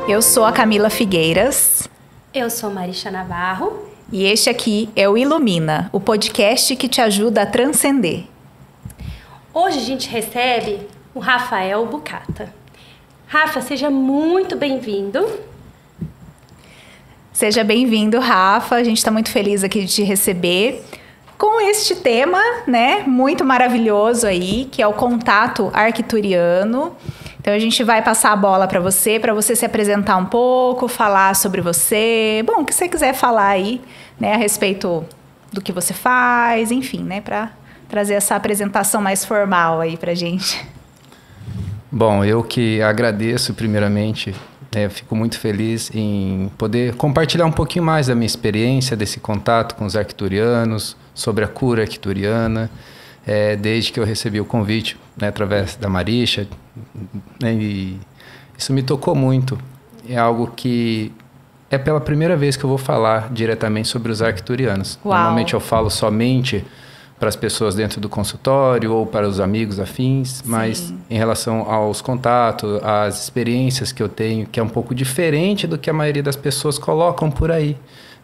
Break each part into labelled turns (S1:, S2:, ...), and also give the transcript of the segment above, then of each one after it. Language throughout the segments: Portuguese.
S1: Eu sou a Camila Figueiras.
S2: Eu sou Marisha Navarro.
S1: E este aqui é o Ilumina, o podcast que te ajuda a transcender.
S2: Hoje a gente recebe o Rafael Bucata. Rafa, seja muito bem-vindo.
S1: Seja bem-vindo, Rafa. A gente está muito feliz aqui de te receber com este tema, né, muito maravilhoso aí, que é o contato arcturiano. Então a gente vai passar a bola para você se apresentar um pouco, falar sobre você. Bom, o que você quiser falar aí, né, a respeito do que você faz, enfim, né, para trazer essa apresentação mais formal aí pra gente.
S3: Bom, eu que agradeço primeiramente, fico muito feliz em poder compartilhar um pouquinho mais da minha experiência, desse contato com os arcturianos, sobre a cura arcturiana, desde que eu recebi o convite, né, através da Marisha, né, e isso me tocou muito. É algo que é pela primeira vez que eu vou falar diretamente sobre os arcturianos.
S1: Uau.
S3: Normalmente eu falo somente para as pessoas dentro do consultório ou para os amigos afins, mas
S1: Sim.
S3: em relação aos contatos, às experiências que eu tenho, que é um pouco diferente do que a maioria das pessoas colocam por aí,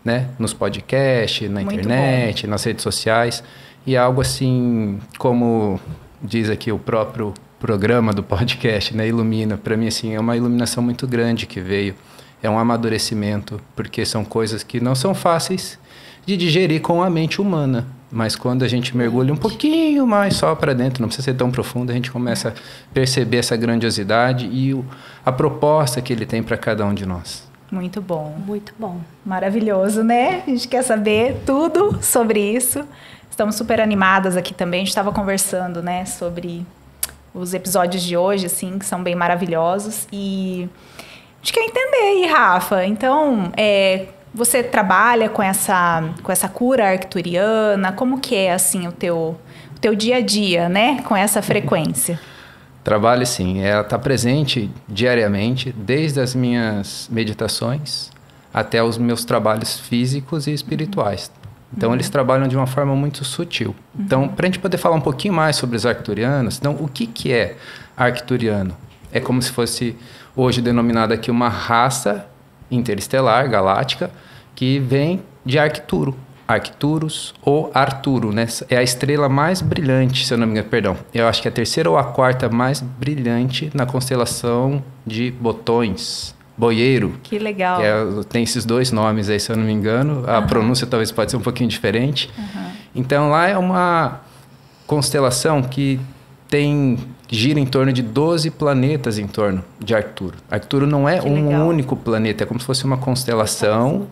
S3: né? Nos podcasts, na
S1: Muito
S3: internet, nas redes sociais. E algo assim, como diz aqui o próprio programa do podcast, né? Ilumina. Para mim, assim, é uma iluminação muito grande que veio. É um amadurecimento, porque são coisas que não são fáceis de digerir com a mente humana. Mas quando a gente mergulha um pouquinho mais só para dentro, não precisa ser tão profundo, a gente começa a perceber essa grandiosidade e a proposta que ele tem para cada um de nós.
S1: Muito bom.
S2: Muito bom.
S1: Maravilhoso, né? A gente quer saber tudo sobre isso. Estamos super animadas aqui também. A gente estava conversando, né, sobre os episódios de hoje, assim, que são bem maravilhosos. E a gente quer entender aí, Rafa. Então, você trabalha com essa cura arcturiana? Como que é, assim, o teu dia a dia, né, com essa frequência?
S3: Trabalho, sim. Ela está presente diariamente, desde as minhas meditações até os meus trabalhos físicos e espirituais. Então, eles trabalham de uma forma muito sutil. Então, para a gente poder falar um pouquinho mais sobre os arcturianos, então, o que é arcturiano? É como se fosse, hoje, denominada aqui uma raça interestelar, galáctica, que vem de Arcturo. Arcturus ou Arturo, né? É a estrela mais brilhante, se eu não me engano, perdão. Eu acho que é a terceira ou a quarta mais brilhante na constelação de Botões. Boieiro.
S1: Que legal.
S3: Tem esses dois nomes aí, se eu não me engano. A pronúncia talvez pode ser um pouquinho diferente. Então, lá é uma constelação que gira em torno de 12 planetas em torno de Arcturo. Arcturo não é um único planeta, é como se fosse uma constelação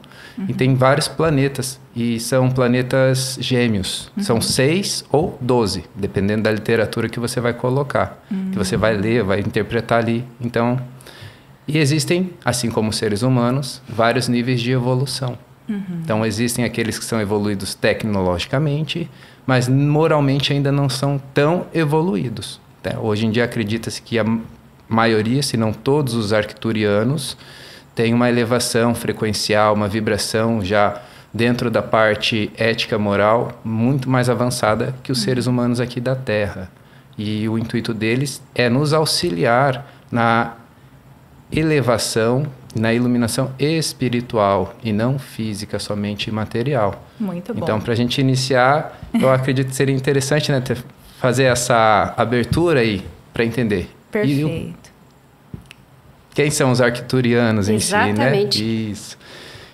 S3: e tem vários planetas. E são planetas gêmeos. São 6 ou 12, dependendo da literatura que você vai colocar, que você vai ler, vai interpretar ali. Então, e existem, assim como seres humanos, vários níveis de evolução. Então, existem aqueles que são evoluídos tecnologicamente, mas moralmente ainda não são tão evoluídos. Hoje em dia acredita-se que a maioria, se não todos os arcturianos, têm uma elevação frequencial, uma vibração já dentro da parte ética moral muito mais avançada que os seres humanos aqui da Terra. E o intuito deles é nos auxiliar na elevação, na iluminação espiritual e não física, somente material.
S1: Muito bom.
S3: Então, para a gente iniciar, eu acredito que seria interessante, né, fazer essa abertura aí para entender.
S1: Perfeito.
S3: Quem são os arcturianos em si, né?
S2: Exatamente.
S3: Isso.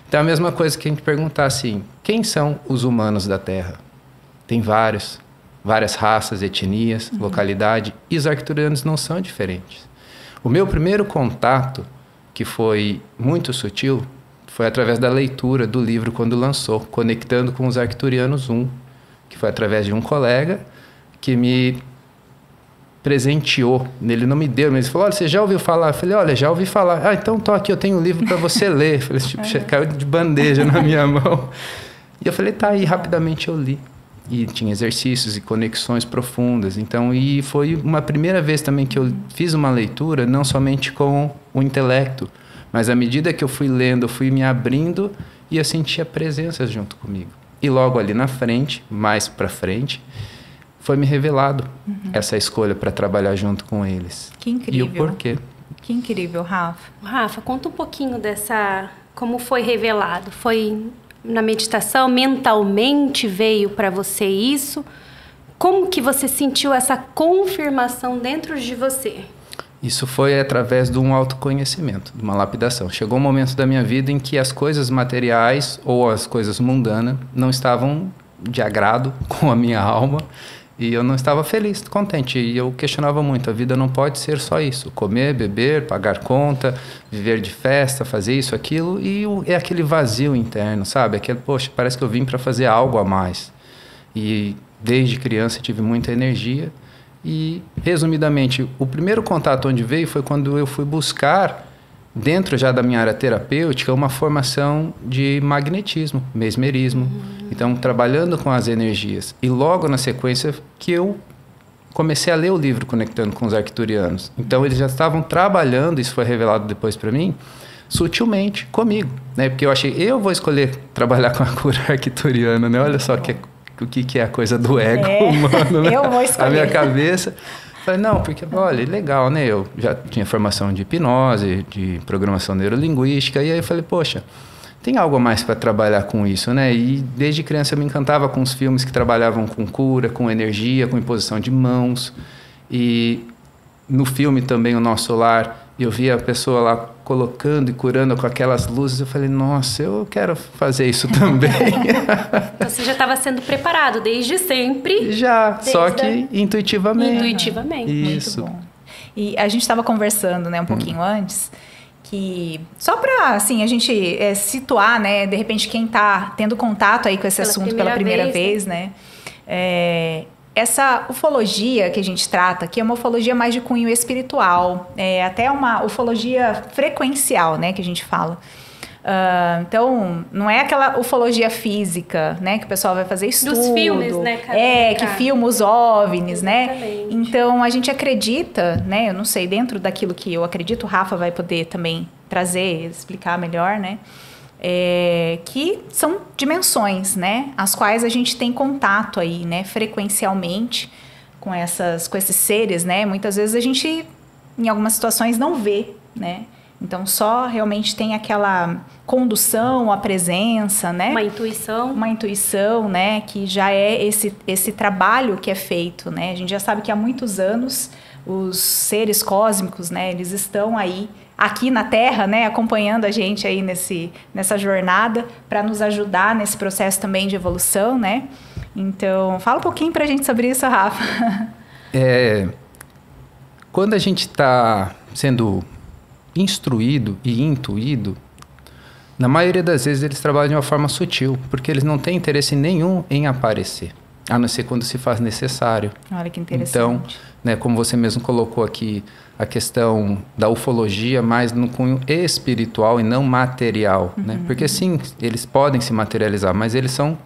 S3: Então, a mesma coisa que a gente perguntar assim, quem são os humanos da Terra? Tem várias raças, etnias, localidade, e os arcturianos não são diferentes. O meu primeiro contato, que foi muito sutil, foi através da leitura do livro quando lançou, Conectando com os Arcturianos 1, que foi através de um colega que me presenteou. Ele não me deu, mas ele falou, olha, você já ouviu falar? Eu falei, olha, já ouvi falar. Ah, então tô aqui, eu tenho um livro para você ler. Eu falei, tipo, caiu de bandeja na minha mão. E eu falei, tá aí, rapidamente eu li. E tinha exercícios e conexões profundas. Então, e foi uma primeira vez também que eu fiz uma leitura, não somente com o intelecto, mas à medida que eu fui lendo, eu fui me abrindo e eu sentia presenças junto comigo. E logo ali na frente, mais para frente, foi me revelado essa escolha para trabalhar junto com eles.
S1: Que incrível.
S3: E o porquê.
S1: Que incrível, Rafa.
S2: Rafa, conta um pouquinho como foi revelado. Foi na meditação, mentalmente veio para você isso? Como que você sentiu essa confirmação dentro de você?
S3: Isso foi através de um autoconhecimento, de uma lapidação. Chegou um momento da minha vida em que as coisas materiais ou as coisas mundanas não estavam de agrado com a minha alma e eu não estava feliz, contente. E eu questionava muito, a vida não pode ser só isso. Comer, beber, pagar conta, viver de festa, fazer isso, aquilo. E é aquele vazio interno, sabe? Aquele, poxa, parece que eu vim para fazer algo a mais. E desde criança tive muita energia. E, resumidamente, o primeiro contato onde veio foi quando eu fui buscar, dentro já da minha área terapêutica, uma formação de magnetismo, mesmerismo. Então, trabalhando com as energias. E logo na sequência que eu comecei a ler o livro Conectando com os Arcturianos. Então, eles já estavam trabalhando, isso foi revelado depois para mim, sutilmente comigo, né? Porque eu achei, eu vou escolher trabalhar com a cura arcturiana, né? Olha só o que é a coisa do ego humano, né?
S1: Eu vou escolher.
S3: A minha cabeça. Falei, não, porque, olha, legal, né? Eu já tinha formação de hipnose, de programação neurolinguística, e aí eu falei, poxa, tem algo a mais para trabalhar com isso, né? E desde criança eu me encantava com os filmes que trabalhavam com cura, com energia, com imposição de mãos. E no filme também, O Nosso Lar, eu via a pessoa lá colocando e curando com aquelas luzes. Eu falei, nossa, eu quero fazer isso também.
S2: Então, você já estava sendo preparado desde sempre?
S3: Já, só que intuitivamente.
S2: Intuitivamente.
S3: Isso.
S1: Muito bom. E a gente estava conversando, né, um pouquinho antes, que só para, assim, a gente situar, né, de repente quem está tendo contato aí com esse assunto pela primeira vez, né, essa ufologia que a gente trata aqui é uma ufologia mais de cunho espiritual, até uma ufologia frequencial, né, que a gente fala. Então, não é aquela ufologia física, né, que o pessoal vai fazer estudo.
S2: Dos filmes, né?
S1: Que filma os OVNIs,
S2: exatamente,
S1: né? Então, a gente acredita, né, eu não sei, dentro daquilo que eu acredito, o Rafa vai poder também trazer, explicar melhor, né? Que são dimensões, né, as quais a gente tem contato aí, né, frequencialmente com esses seres, né, muitas vezes a gente, em algumas situações, não vê, né, então só realmente tem aquela condução, a presença, né, uma intuição, né, que já é esse trabalho que é feito, né, a gente já sabe que há muitos anos os seres cósmicos, né, eles estão aí aqui na Terra, né, acompanhando a gente aí nessa jornada para nos ajudar nesse processo também de evolução, né? Então, fala um pouquinho para a gente sobre isso, Rafa.
S3: Quando a gente está sendo instruído e intuído, na maioria das vezes eles trabalham de uma forma sutil, porque eles não têm interesse nenhum em aparecer, a não ser quando se faz necessário.
S1: Olha que interessante.
S3: Então, né, como você mesmo colocou aqui, a questão da ufologia mais no cunho espiritual e não material, né? Porque sim, eles podem se materializar, mas eles são,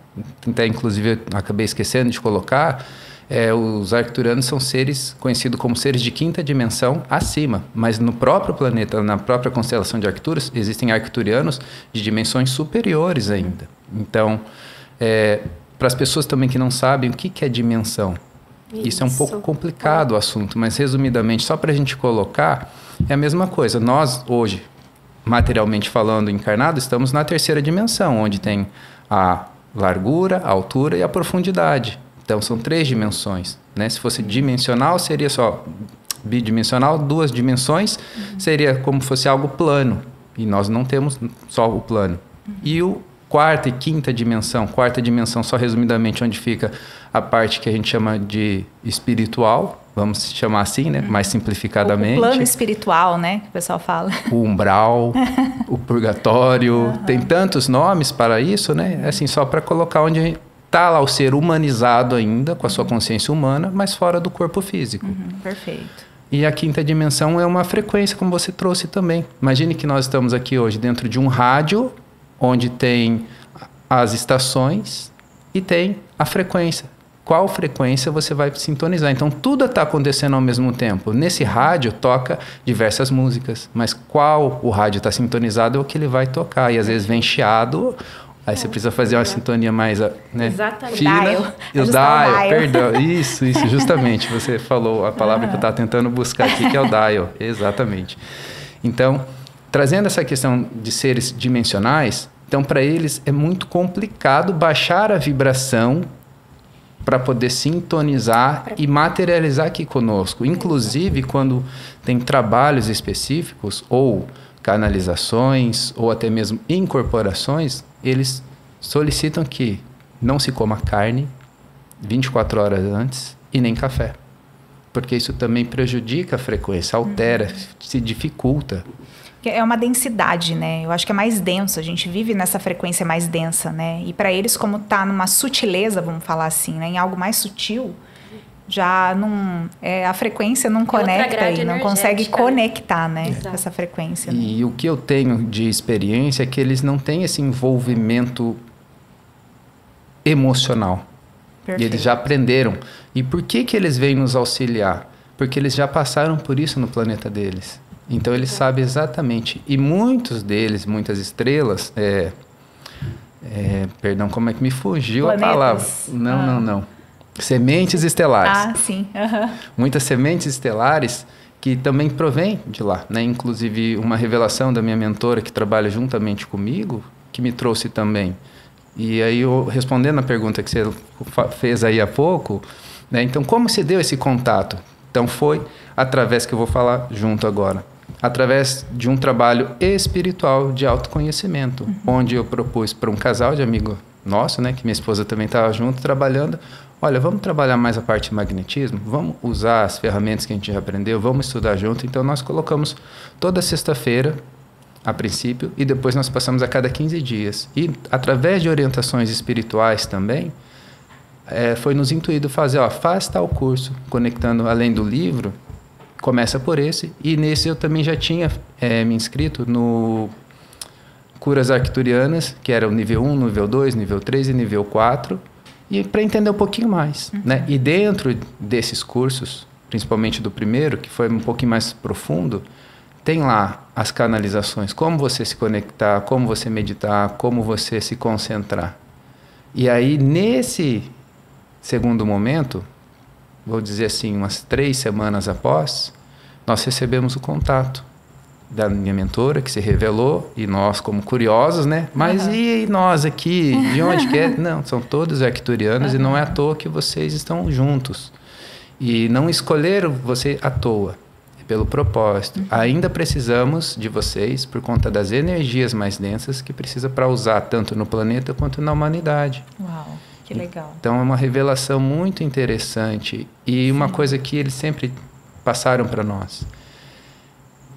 S3: até inclusive eu acabei esquecendo de colocar, os arcturianos são seres conhecidos como seres de quinta dimensão acima, mas no próprio planeta, na própria constelação de Arcturus, existem arcturianos de dimensões superiores ainda. Então, para as pessoas também que não sabem o que é dimensão, isso é um pouco complicado o assunto, mas resumidamente, só para a gente colocar, é a mesma coisa. Nós, hoje, materialmente falando, encarnados, estamos na terceira dimensão, onde tem a largura, a altura e a profundidade. Então, são 3 dimensões, né? Se fosse dimensional, seria só bidimensional, 2 dimensões, seria como se fosse algo plano. E nós não temos só o plano. E o quarta e quinta dimensão só resumidamente onde fica a parte que a gente chama de espiritual, vamos chamar assim, né? Mais simplificadamente.
S1: O plano espiritual, né? Que o pessoal fala.
S3: O umbral, o purgatório, tem tantos nomes para isso, né? Assim, só para colocar onde está lá o ser humanizado ainda, com a sua consciência humana, mas fora do corpo físico.
S1: Perfeito.
S3: E a quinta dimensão é uma frequência, como você trouxe também. Imagine que nós estamos aqui hoje dentro de um rádio, onde tem as estações e tem a frequência. Qual frequência você vai sintonizar? Então, tudo está acontecendo ao mesmo tempo. Nesse rádio toca diversas músicas, mas qual o rádio está sintonizado é o que ele vai tocar. E às vezes vem chiado Aí você precisa fazer uma sintonia mais, né,
S2: Exatamente.
S3: fina.
S1: Dial.
S3: E o
S1: Ajustar o
S3: dial,
S1: dial.
S3: perdão. Isso, justamente. Você falou a palavra que eu estava tentando buscar aqui, que é o dial. Exatamente. Então, trazendo essa questão de seres dimensionais, então para eles é muito complicado baixar a vibração para poder sintonizar e materializar aqui conosco. Inclusive, quando tem trabalhos específicos ou canalizações ou até mesmo incorporações, eles solicitam que não se coma carne 24 horas antes e nem café. Porque isso também prejudica a frequência, altera, se dificulta.
S1: É uma densidade, né? Eu acho que é mais denso. A gente vive nessa frequência mais densa, né? E para eles, como tá numa sutileza, vamos falar assim, né? Em algo mais sutil, já não... a frequência não conecta e não consegue conectar, né? Com essa frequência. Né?
S3: E o que eu tenho de experiência é que eles não têm esse envolvimento emocional.
S1: Perfeito.
S3: E eles já aprenderam. E por que eles vêm nos auxiliar? Porque eles já passaram por isso no planeta deles. Então, eles sabem exatamente. E muitos deles, muitas estrelas... perdão, como é que me fugiu
S1: Planetas.
S3: a palavra? Não. Sementes estelares.
S1: Ah, sim. Uhum.
S3: Muitas sementes estelares que também provêm de lá, né? Inclusive, uma revelação da minha mentora que trabalha juntamente comigo, que me trouxe também. E aí, respondendo a pergunta que você fez aí há pouco, né? Então, como se deu esse contato? Então, foi através, que eu vou falar junto agora, através de um trabalho espiritual de autoconhecimento, onde eu propus para um casal de amigo nosso, né? Que minha esposa também estava junto, trabalhando. Olha, vamos trabalhar mais a parte de magnetismo? Vamos usar as ferramentas que a gente já aprendeu? Vamos estudar junto? Então, nós colocamos toda sexta-feira, a princípio, e depois nós passamos a cada 15 dias. E, através de orientações espirituais também, foi nos intuído fazer, faz tal curso, conectando além do livro, começa por esse, e nesse eu também já tinha me inscrito no Curas Arcturianas, que era o nível 1, nível 2, nível 3 e nível 4, e para entender um pouquinho mais. Né? E dentro desses cursos, principalmente do primeiro, que foi um pouquinho mais profundo, tem lá as canalizações, como você se conectar, como você meditar, como você se concentrar. E aí, nesse segundo momento, vou dizer assim, umas 3 semanas após, nós recebemos o contato da minha mentora, que se revelou, e nós como curiosos, né? Mas e nós aqui, de onde que é? Não, são todos arcturianos e não é à toa que vocês estão juntos. E não escolheram você à toa, é pelo propósito. Ainda precisamos de vocês por conta das energias mais densas que precisa para usar tanto no planeta quanto na humanidade.
S1: Uau, que legal.
S3: Então é uma revelação muito interessante e uma coisa que eles sempre passaram para nós,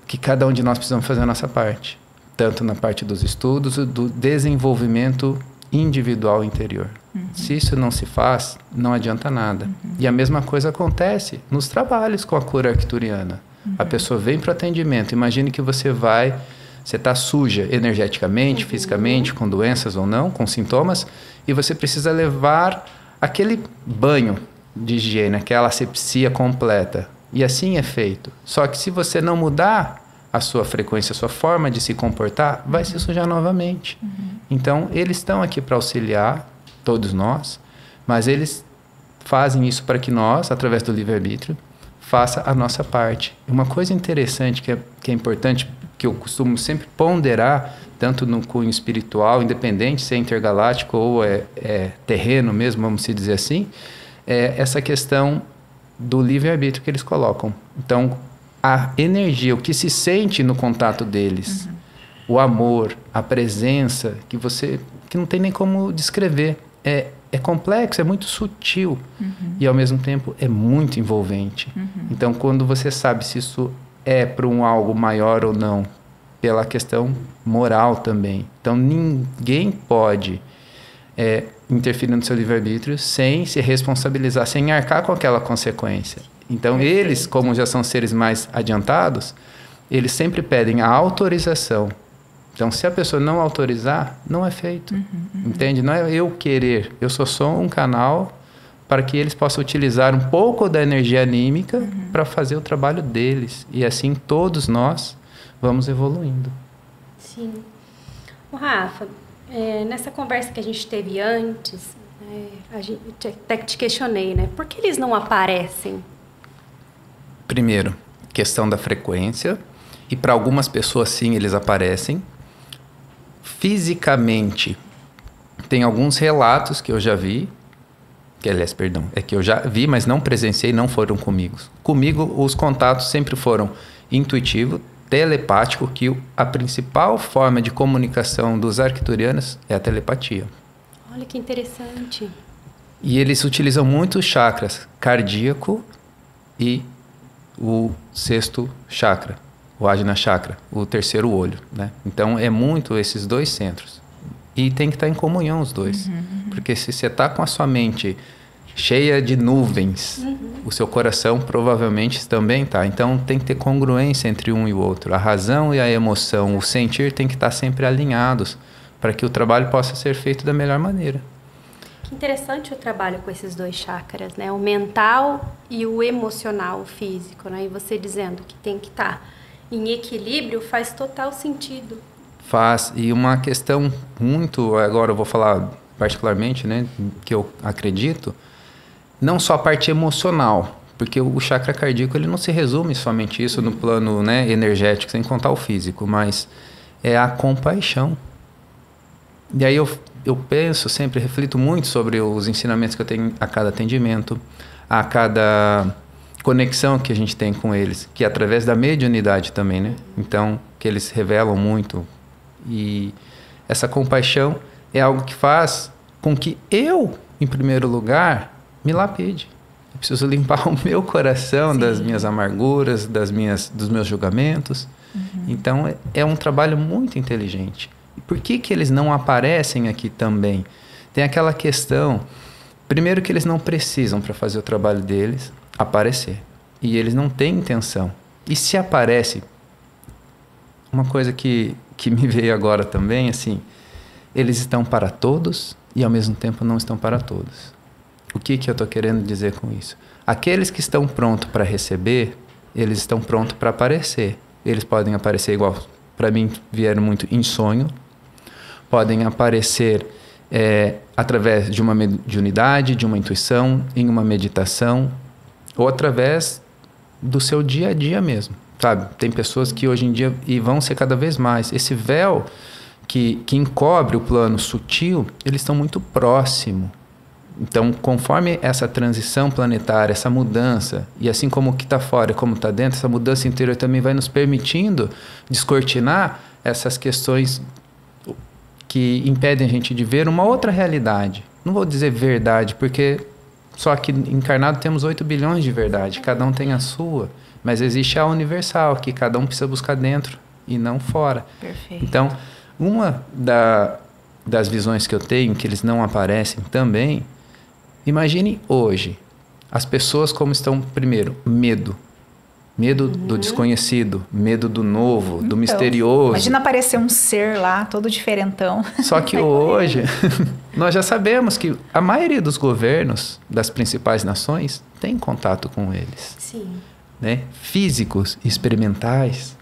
S3: que cada um de nós precisamos fazer a nossa parte, tanto na parte dos estudos, do desenvolvimento individual interior. Se isso não se faz, não adianta nada. E a mesma coisa acontece nos trabalhos com a cura arcturiana. A pessoa vem para o atendimento, imagine que você está suja energeticamente, fisicamente, com doenças ou não, com sintomas, e você precisa levar aquele banho de higiene, aquela asepsia completa. E assim é feito. Só que se você não mudar a sua frequência, a sua forma de se comportar, vai se sujar novamente. Então, eles estão aqui para auxiliar, todos nós, mas eles fazem isso para que nós, através do livre-arbítrio, faça a nossa parte. Uma coisa interessante que é importante, que eu costumo sempre ponderar, tanto no cunho espiritual, independente se é intergaláctico ou é terreno mesmo, vamos se dizer assim, é essa questão do livre-arbítrio que eles colocam. Então, a energia, o que se sente no contato deles, o amor, a presença, que não tem nem como descrever. É complexo, é muito sutil e, ao mesmo tempo, é muito envolvente. Então, quando você sabe se isso é para algo maior ou não, pela questão moral também. Então, ninguém pode interferir no seu livre-arbítrio sem se responsabilizar, sem arcar com aquela consequência. Então, eles, como já são seres mais adiantados, eles sempre pedem a autorização. Então, se a pessoa não autorizar, não é feito. Entende? Não é eu querer. Eu sou só um canal para que eles possam utilizar um pouco da energia anímica para fazer o trabalho deles. E assim, todos nós vamos evoluindo.
S2: Sim. O Rafa, Nessa conversa que a gente teve antes, a gente até te questionei, né? Por que eles não aparecem?
S3: Primeiro, questão da frequência. E para algumas pessoas, sim, eles aparecem. Fisicamente, tem alguns relatos que eu já vi. Que eu já vi, mas não presenciei, não foram comigo. Comigo, os contatos sempre foram intuitivo, telepático, que a principal forma de comunicação dos arcturianos é a telepatia.
S2: Olha que interessante.
S3: E eles utilizam muito os chakras cardíaco e o sexto chakra, o Ajna chakra, o terceiro olho, né? Então, é muito esses dois centros. E tem que estar em comunhão os dois. Porque se você está com a sua mente cheia de nuvens, o seu coração provavelmente também está. Então, tem que ter congruência entre um e o outro. A razão e a emoção, o sentir tem que estar sempre alinhados para que o trabalho possa ser feito da melhor maneira.
S2: Que interessante o trabalho com esses dois chakras, né? O mental e o emocional, o físico, né? E você dizendo que tem que estar em equilíbrio faz total sentido.
S3: Faz. E uma questão muito, agora eu vou falar particularmente, né, que eu acredito, não só a parte emocional, porque o chakra cardíaco ele não se resume somente isso no plano, né, energético, sem contar o físico, mas é a compaixão. E aí eu penso, sempre reflito muito sobre os ensinamentos que eu tenho a cada atendimento, a cada conexão que a gente tem com eles, que é através da mediunidade também, né? Então, que eles revelam muito. E essa compaixão é algo que faz com que eu, em primeiro lugar, me lapide. Eu preciso limpar o meu coração Sim. das minhas amarguras, dos meus julgamentos. Então, é um trabalho muito inteligente. E por que eles não aparecem aqui também? Tem aquela questão, primeiro que eles não precisam, para fazer o trabalho deles, aparecer. E eles não têm intenção. E se aparece, uma coisa que me veio agora também, assim, eles estão para todos e ao mesmo tempo não estão para todos. O que eu estou querendo dizer com isso? Aqueles que estão prontos para receber, eles estão prontos para aparecer. Eles podem aparecer igual, para mim, vieram muito em sonho, podem aparecer através de uma mediunidade, de uma intuição, em uma meditação, ou através do seu dia a dia mesmo. Sabe? Tem pessoas que hoje em dia, e vão ser cada vez mais, esse véu que encobre o plano sutil, eles estão muito próximos. Então, conforme essa transição planetária, essa mudança, e assim como o que está fora, como está dentro, essa mudança interior também vai nos permitindo descortinar essas questões que impedem a gente de ver uma outra realidade. Não vou dizer verdade, porque só que encarnado temos 8 bilhões de verdade, cada um tem a sua. Mas existe a universal, que cada um precisa buscar dentro e não fora.
S1: Perfeito.
S3: Então, uma das visões que eu tenho, que eles não aparecem também, imagine hoje, as pessoas como estão, primeiro, medo. Medo do desconhecido, medo do novo, do misterioso.
S1: Imagina aparecer um ser lá, todo diferentão.
S3: Só que hoje, nós já sabemos que a maioria dos governos das principais nações tem contato com eles.
S2: Sim.
S3: Né? Físicos, experimentais.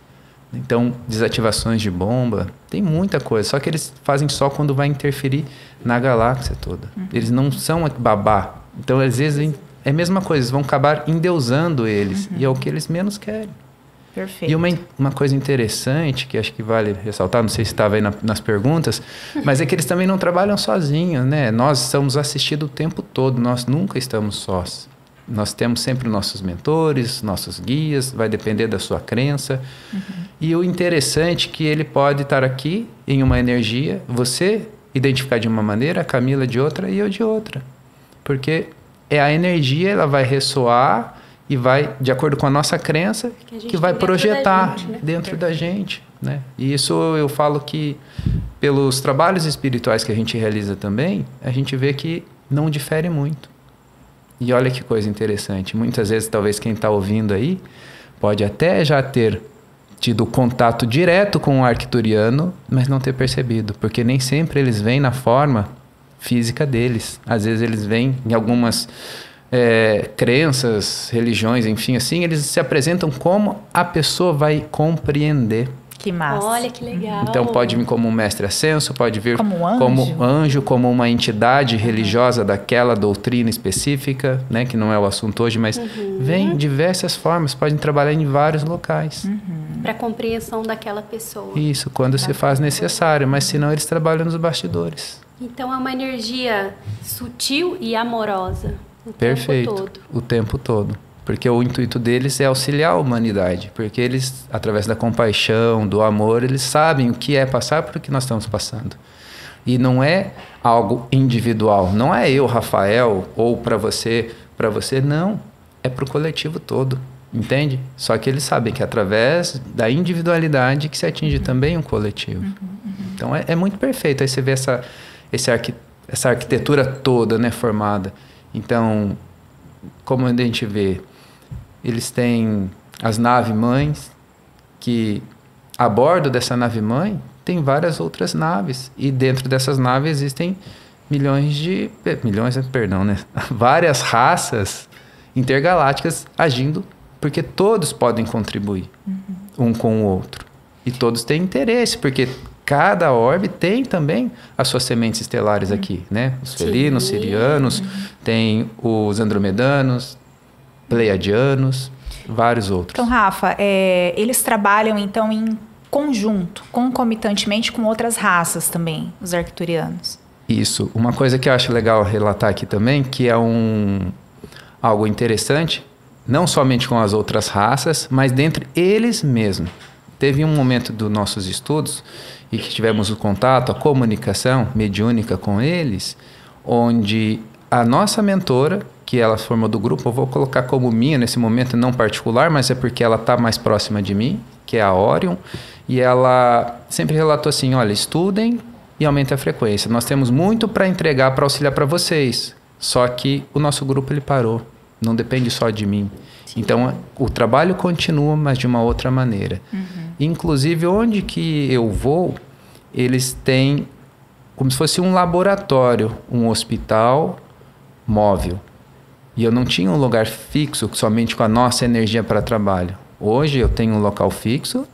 S3: Então, desativações de bomba, tem muita coisa. Só que eles fazem só quando vai interferir na galáxia toda. Eles não são babá. Então, às vezes, é a mesma coisa. Eles vão acabar endeusando eles. E é o que eles menos querem.
S1: Perfeito.
S3: E uma coisa interessante, que acho que vale ressaltar, não sei se estava aí nas perguntas, mas é que eles também não trabalham sozinhos, né? Nós estamos assistidos o tempo todo. Nós nunca estamos sós. Nós temos sempre nossos mentores, nossos guias, vai depender da sua crença. E o interessante é que ele pode estar aqui em uma energia, você identificar de uma maneira, a Camila de outra e eu de outra. Porque a energia, ela vai ressoar e vai, de acordo com a nossa crença, que vai projetar dentro da gente, né? E isso eu falo que, pelos trabalhos espirituais que a gente realiza também, a gente vê que não difere muito. E olha que coisa interessante, muitas vezes talvez quem está ouvindo aí pode até já ter tido contato direto com o arcturiano, mas não ter percebido, porque nem sempre eles vêm na forma física deles. Às vezes eles vêm em algumas crenças, religiões, enfim, assim, eles se apresentam como a pessoa vai compreender.
S1: Que massa.
S2: Olha que legal.
S3: Então pode vir como um mestre ascenso, pode vir
S1: como
S3: anjo, como uma entidade religiosa daquela doutrina específica, né, que não é o assunto hoje, mas vem de diversas formas, podem trabalhar em vários locais.
S2: Para compreensão daquela pessoa.
S3: Isso, quando se faz necessário, mas senão eles trabalham nos bastidores.
S2: Então é uma energia sutil e amorosa o
S3: Perfeito,
S2: tempo todo.
S3: o tempo todo. Porque o intuito deles é auxiliar a humanidade. Porque eles, através da compaixão, do amor, eles sabem o que é passar por o que nós estamos passando. E não é algo individual. Não é eu, Rafael, ou para você, não. É para o coletivo todo. Entende? Só que eles sabem que através da individualidade que se atinge também um coletivo. Então é muito perfeito. Aí você vê essa arquitetura toda, né, formada. Então, como a gente vê, eles têm as naves-mães, que a bordo dessa nave-mãe tem várias outras naves. E dentro dessas naves existem várias raças intergalácticas agindo, porque todos podem contribuir um com o outro. E todos têm interesse, porque cada orbe tem também as suas sementes estelares aqui, né? Os felinos, sirianos, tem os andromedanos, pleiadianos, vários outros.
S1: Então, Rafa, eles trabalham então em conjunto, concomitantemente com outras raças também, os arcturianos.
S3: Isso. Uma coisa que eu acho legal relatar aqui também, que é algo interessante, não somente com as outras raças, mas dentre eles mesmos. Teve um momento dos nossos estudos e que tivemos o contato, a comunicação mediúnica com eles, onde a nossa mentora, que ela formou do grupo, eu vou colocar como minha nesse momento, não particular, mas é porque ela está mais próxima de mim, que é a Orion, e ela sempre relatou assim, olha, estudem e aumentem a frequência. Nós temos muito para entregar, para auxiliar para vocês, só que o nosso grupo ele parou, não depende só de mim. Sim. Então, o trabalho continua, mas de uma outra maneira. Inclusive, onde que eu vou, eles têm como se fosse um laboratório, um hospital móvel. E eu não tinha um lugar fixo, somente com a nossa energia para trabalho. Hoje eu tenho um local fixo,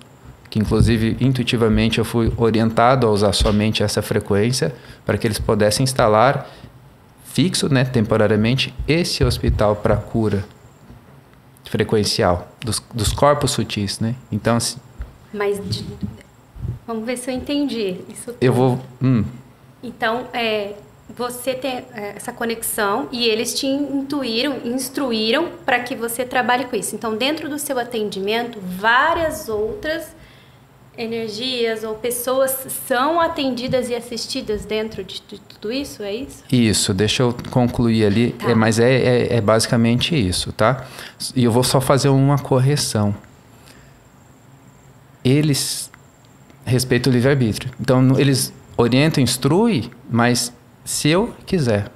S3: que inclusive intuitivamente eu fui orientado a usar somente essa frequência, para que eles pudessem instalar fixo, né, temporariamente, esse hospital para cura frequencial dos corpos sutis, né? Então, assim,
S2: mas vamos ver se eu entendi isso tudo.
S3: Eu vou...
S2: Então, você tem essa conexão e eles te instruíram para que você trabalhe com isso. Então, dentro do seu atendimento, várias outras energias ou pessoas são atendidas e assistidas dentro de tudo isso, é isso?
S3: Isso, deixa eu concluir ali,
S2: Tá.
S3: Mas é basicamente isso, tá? E eu vou só fazer uma correção. Eles respeitam o livre-arbítrio. Então, eles orientam, instruem, mas se eu quiser.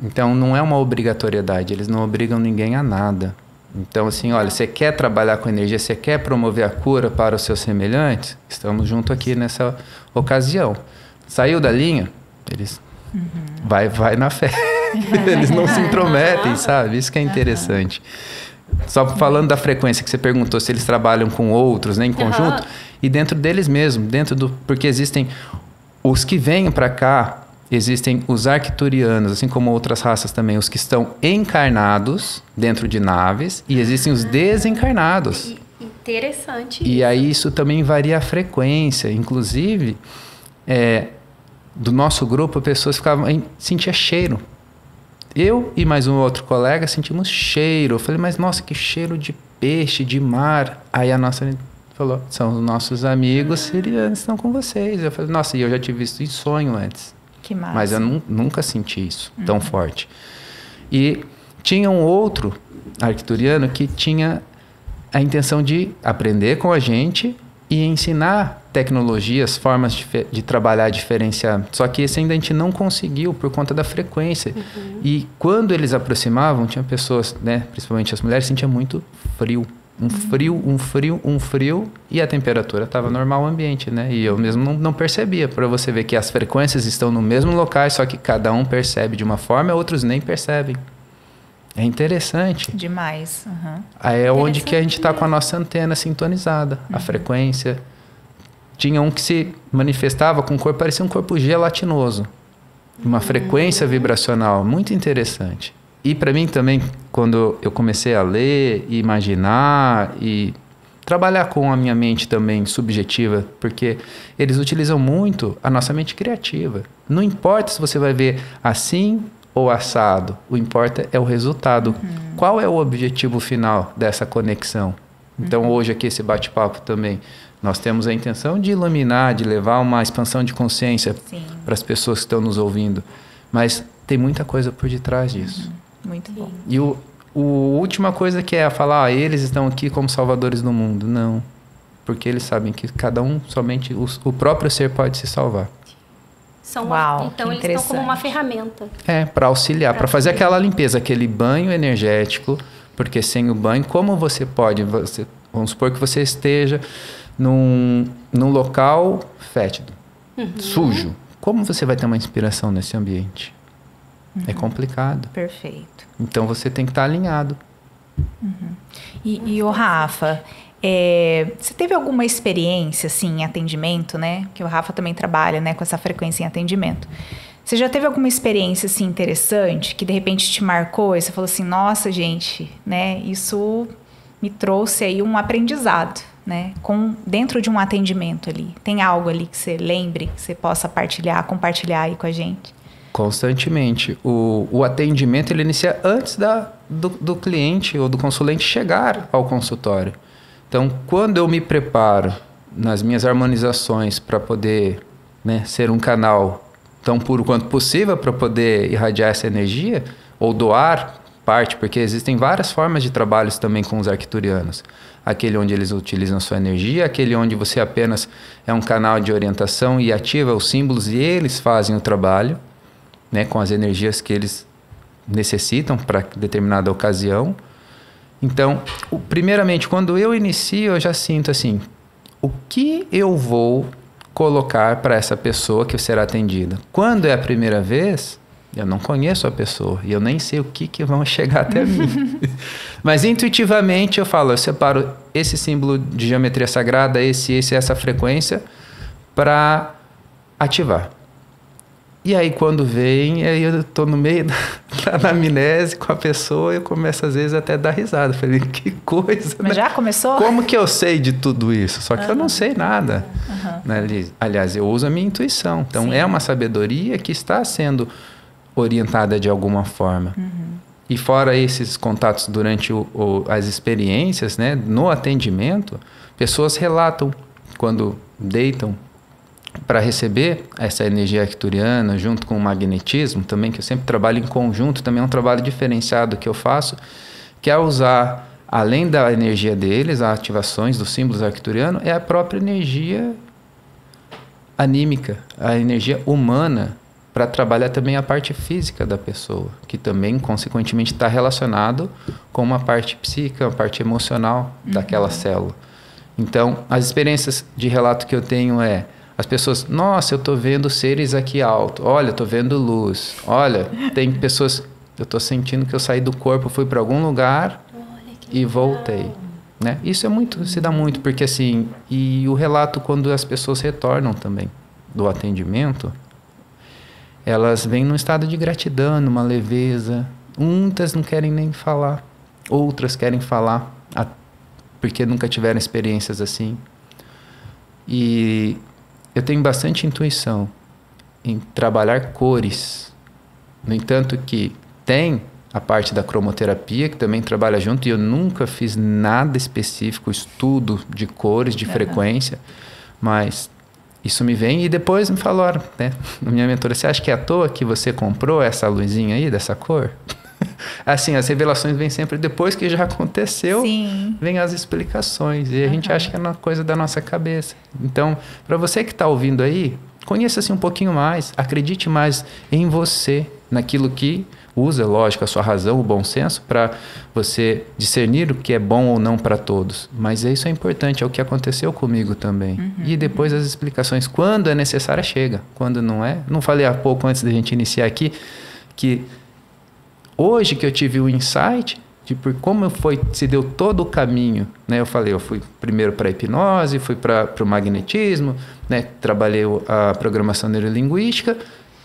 S3: Então, não é uma obrigatoriedade, eles não obrigam ninguém a nada. Então, assim, olha, você quer trabalhar com energia, você quer promover a cura para os seus semelhantes? Estamos juntos aqui nessa ocasião. Saiu da linha, eles vai na fé. Eles não se intrometem, sabe? Isso que é interessante. Só falando da frequência que você perguntou, se eles trabalham com outros, né, em conjunto, e dentro deles mesmo, porque existem os que vêm para cá, existem os arcturianos, assim como outras raças também, os que estão encarnados dentro de naves, e existem os desencarnados.
S2: Interessante.
S3: E aí isso também varia a frequência. Inclusive, do nosso grupo, pessoas sentiam cheiro. Eu e mais um outro colega sentimos cheiro. Eu falei, mas nossa, que cheiro de peixe, de mar. Aí a nossa falou, são os nossos amigos sirianos, estão com vocês. Eu falei, nossa, e eu já tive visto em sonho antes.
S1: Que massa.
S3: Mas eu nunca senti isso tão forte. E tinha um outro arcturiano que tinha a intenção de aprender com a gente e ensinar tecnologias, formas de trabalhar diferenciado. Só que esse ainda a gente não conseguiu por conta da frequência. E quando eles aproximavam, tinha pessoas, né, principalmente as mulheres, sentiam muito frio. Um frio, e a temperatura estava normal no ambiente, né? E eu mesmo não percebia, para você ver que as frequências estão no mesmo local, só que cada um percebe de uma forma, outros nem percebem. É interessante.
S1: Demais.
S3: Aí é onde que a gente está com a nossa antena sintonizada, a frequência. tinha um que se manifestava com um corpo, parecia um corpo gelatinoso. Uma frequência vibracional muito interessante. E para mim também, quando eu comecei a ler e imaginar e trabalhar com a minha mente também subjetiva, porque eles utilizam muito a nossa mente criativa. Não importa se você vai ver assim ou assado, o importa é o resultado. Qual é o objetivo final dessa conexão? Então hoje aqui esse bate-papo também, nós temos a intenção de iluminar, de levar uma expansão de consciência para as pessoas que estão nos ouvindo, mas tem muita coisa por detrás disso.
S1: Muito bom.
S3: E a última coisa que é falar, eles estão aqui como salvadores do mundo. Não, porque eles sabem que cada um, somente o próprio ser pode se salvar.
S2: Então eles estão como uma ferramenta.
S3: Para auxiliar, para fazer aquela limpeza, aquele banho energético, porque sem o banho, como você pode, vamos supor que você esteja num local fétido, sujo. Como você vai ter uma inspiração nesse ambiente? É complicado.
S1: Perfeito.
S3: Então você tem que estar alinhado.
S1: E o Rafa, você teve alguma experiência assim, em atendimento, né? Que o Rafa também trabalha, né, com essa frequência em atendimento. Você já teve alguma experiência assim interessante que de repente te marcou e você falou assim, nossa, gente, né? Isso me trouxe aí um aprendizado, né? Dentro de um atendimento ali. Tem algo ali que você lembre, que você possa compartilhar aí com a gente?
S3: Constantemente. O atendimento ele inicia antes do cliente ou do consulente chegar ao consultório. Então, quando eu me preparo nas minhas harmonizações para poder, né, ser um canal tão puro quanto possível para poder irradiar essa energia ou doar parte, porque existem várias formas de trabalhos também com os arcturianos. Aquele onde eles utilizam sua energia, aquele onde você apenas é um canal de orientação e ativa os símbolos e eles fazem o trabalho, né, com as energias que eles necessitam para determinada ocasião. Então, primeiramente, quando eu inicio, eu já sinto assim, o que eu vou colocar para essa pessoa que será atendida? Quando é a primeira vez, eu não conheço a pessoa e eu nem sei o que vão chegar até mim. Mas intuitivamente eu falo, eu separo esse símbolo de geometria sagrada, essa frequência, para ativar. E aí quando vem, aí eu tô no meio da anamnese com a pessoa, eu começo às vezes até a dar risada. Falei, que coisa,
S1: Mas
S3: né?
S1: já começou?
S3: Como que eu sei de tudo isso? Só que eu não sei nada. Né? Aliás, eu uso a minha intuição. Então é uma sabedoria que está sendo orientada de alguma forma. E fora esses contatos durante as experiências, né, no atendimento, pessoas relatam quando deitam para receber essa energia arcturiana junto com o magnetismo também, que eu sempre trabalho em conjunto, também é um trabalho diferenciado que eu faço, que é usar, além da energia deles, as ativações dos símbolos arcturianos, é a própria energia anímica, a energia humana, para trabalhar também a parte física da pessoa, que também, consequentemente, está relacionado com uma parte psíquica, uma parte emocional daquela célula. Então, as experiências de relato que eu tenho as pessoas, nossa, eu estou vendo seres aqui alto, olha, eu estou vendo luz, olha, tem pessoas, eu estou sentindo que eu saí do corpo, fui para algum lugar e voltei. Né? Isso se dá muito, porque assim, e o relato quando as pessoas retornam também do atendimento, elas vêm num estado de gratidão, numa leveza, muitas não querem nem falar, outras querem falar, porque nunca tiveram experiências assim. E eu tenho bastante intuição em trabalhar cores. No entanto que tem a parte da cromoterapia, que também trabalha junto, e eu nunca fiz nada específico, estudo de cores, de frequência, mas isso me vem e depois me falaram, né, na minha mentora, você acha que é à toa que você comprou essa luzinha aí, dessa cor? Assim, as revelações vêm sempre depois que já aconteceu.
S1: Sim.
S3: Vem as explicações e a gente acha que é uma coisa da nossa cabeça. Então, para você que está ouvindo aí, conheça-se um pouquinho mais, acredite mais em você, naquilo que usa, lógico, a sua razão, o bom senso, para você discernir o que é bom ou não para todos. Mas isso é importante, é o que aconteceu comigo também. E depois as explicações, quando é necessária, chega. Quando não é, não falei há pouco antes da gente iniciar aqui, que hoje que eu tive o insight como se deu todo o caminho, né? Eu falei, eu fui primeiro para a hipnose, fui para o magnetismo, né? Trabalhei a programação neurolinguística,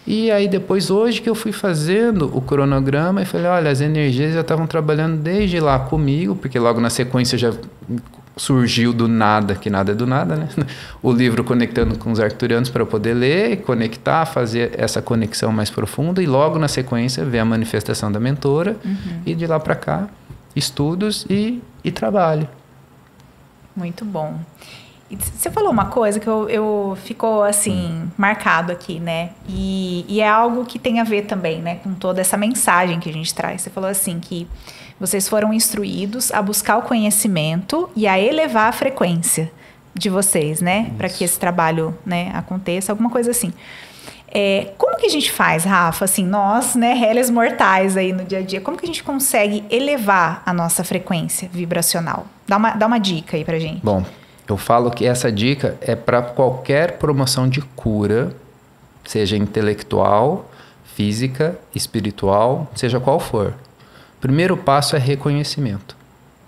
S3: e aí depois, hoje que eu fui fazendo o cronograma, e falei, olha, as energias já estavam trabalhando desde lá comigo, porque logo na sequência já surgiu do nada, que nada é do nada, né? O livro Conectando com os Arcturianos, para eu poder ler, conectar, fazer essa conexão mais profunda, e logo na sequência ver a manifestação da mentora, e de lá para cá, estudos e trabalho.
S1: Muito bom. E você falou uma coisa que eu ficou assim, marcado aqui, né? E é algo que tem a ver também, né, com toda essa mensagem que a gente traz. Você falou assim que vocês foram instruídos a buscar o conhecimento e a elevar a frequência de vocês, né? Para que esse trabalho, né, aconteça, alguma coisa assim. Como que a gente faz, Rafa, assim, nós, né, réis mortais aí no dia a dia, como que a gente consegue elevar a nossa frequência vibracional? Dá uma dica aí pra gente.
S3: Bom, eu falo que essa dica é para qualquer promoção de cura, seja intelectual, física, espiritual, seja qual for. O primeiro passo é reconhecimento.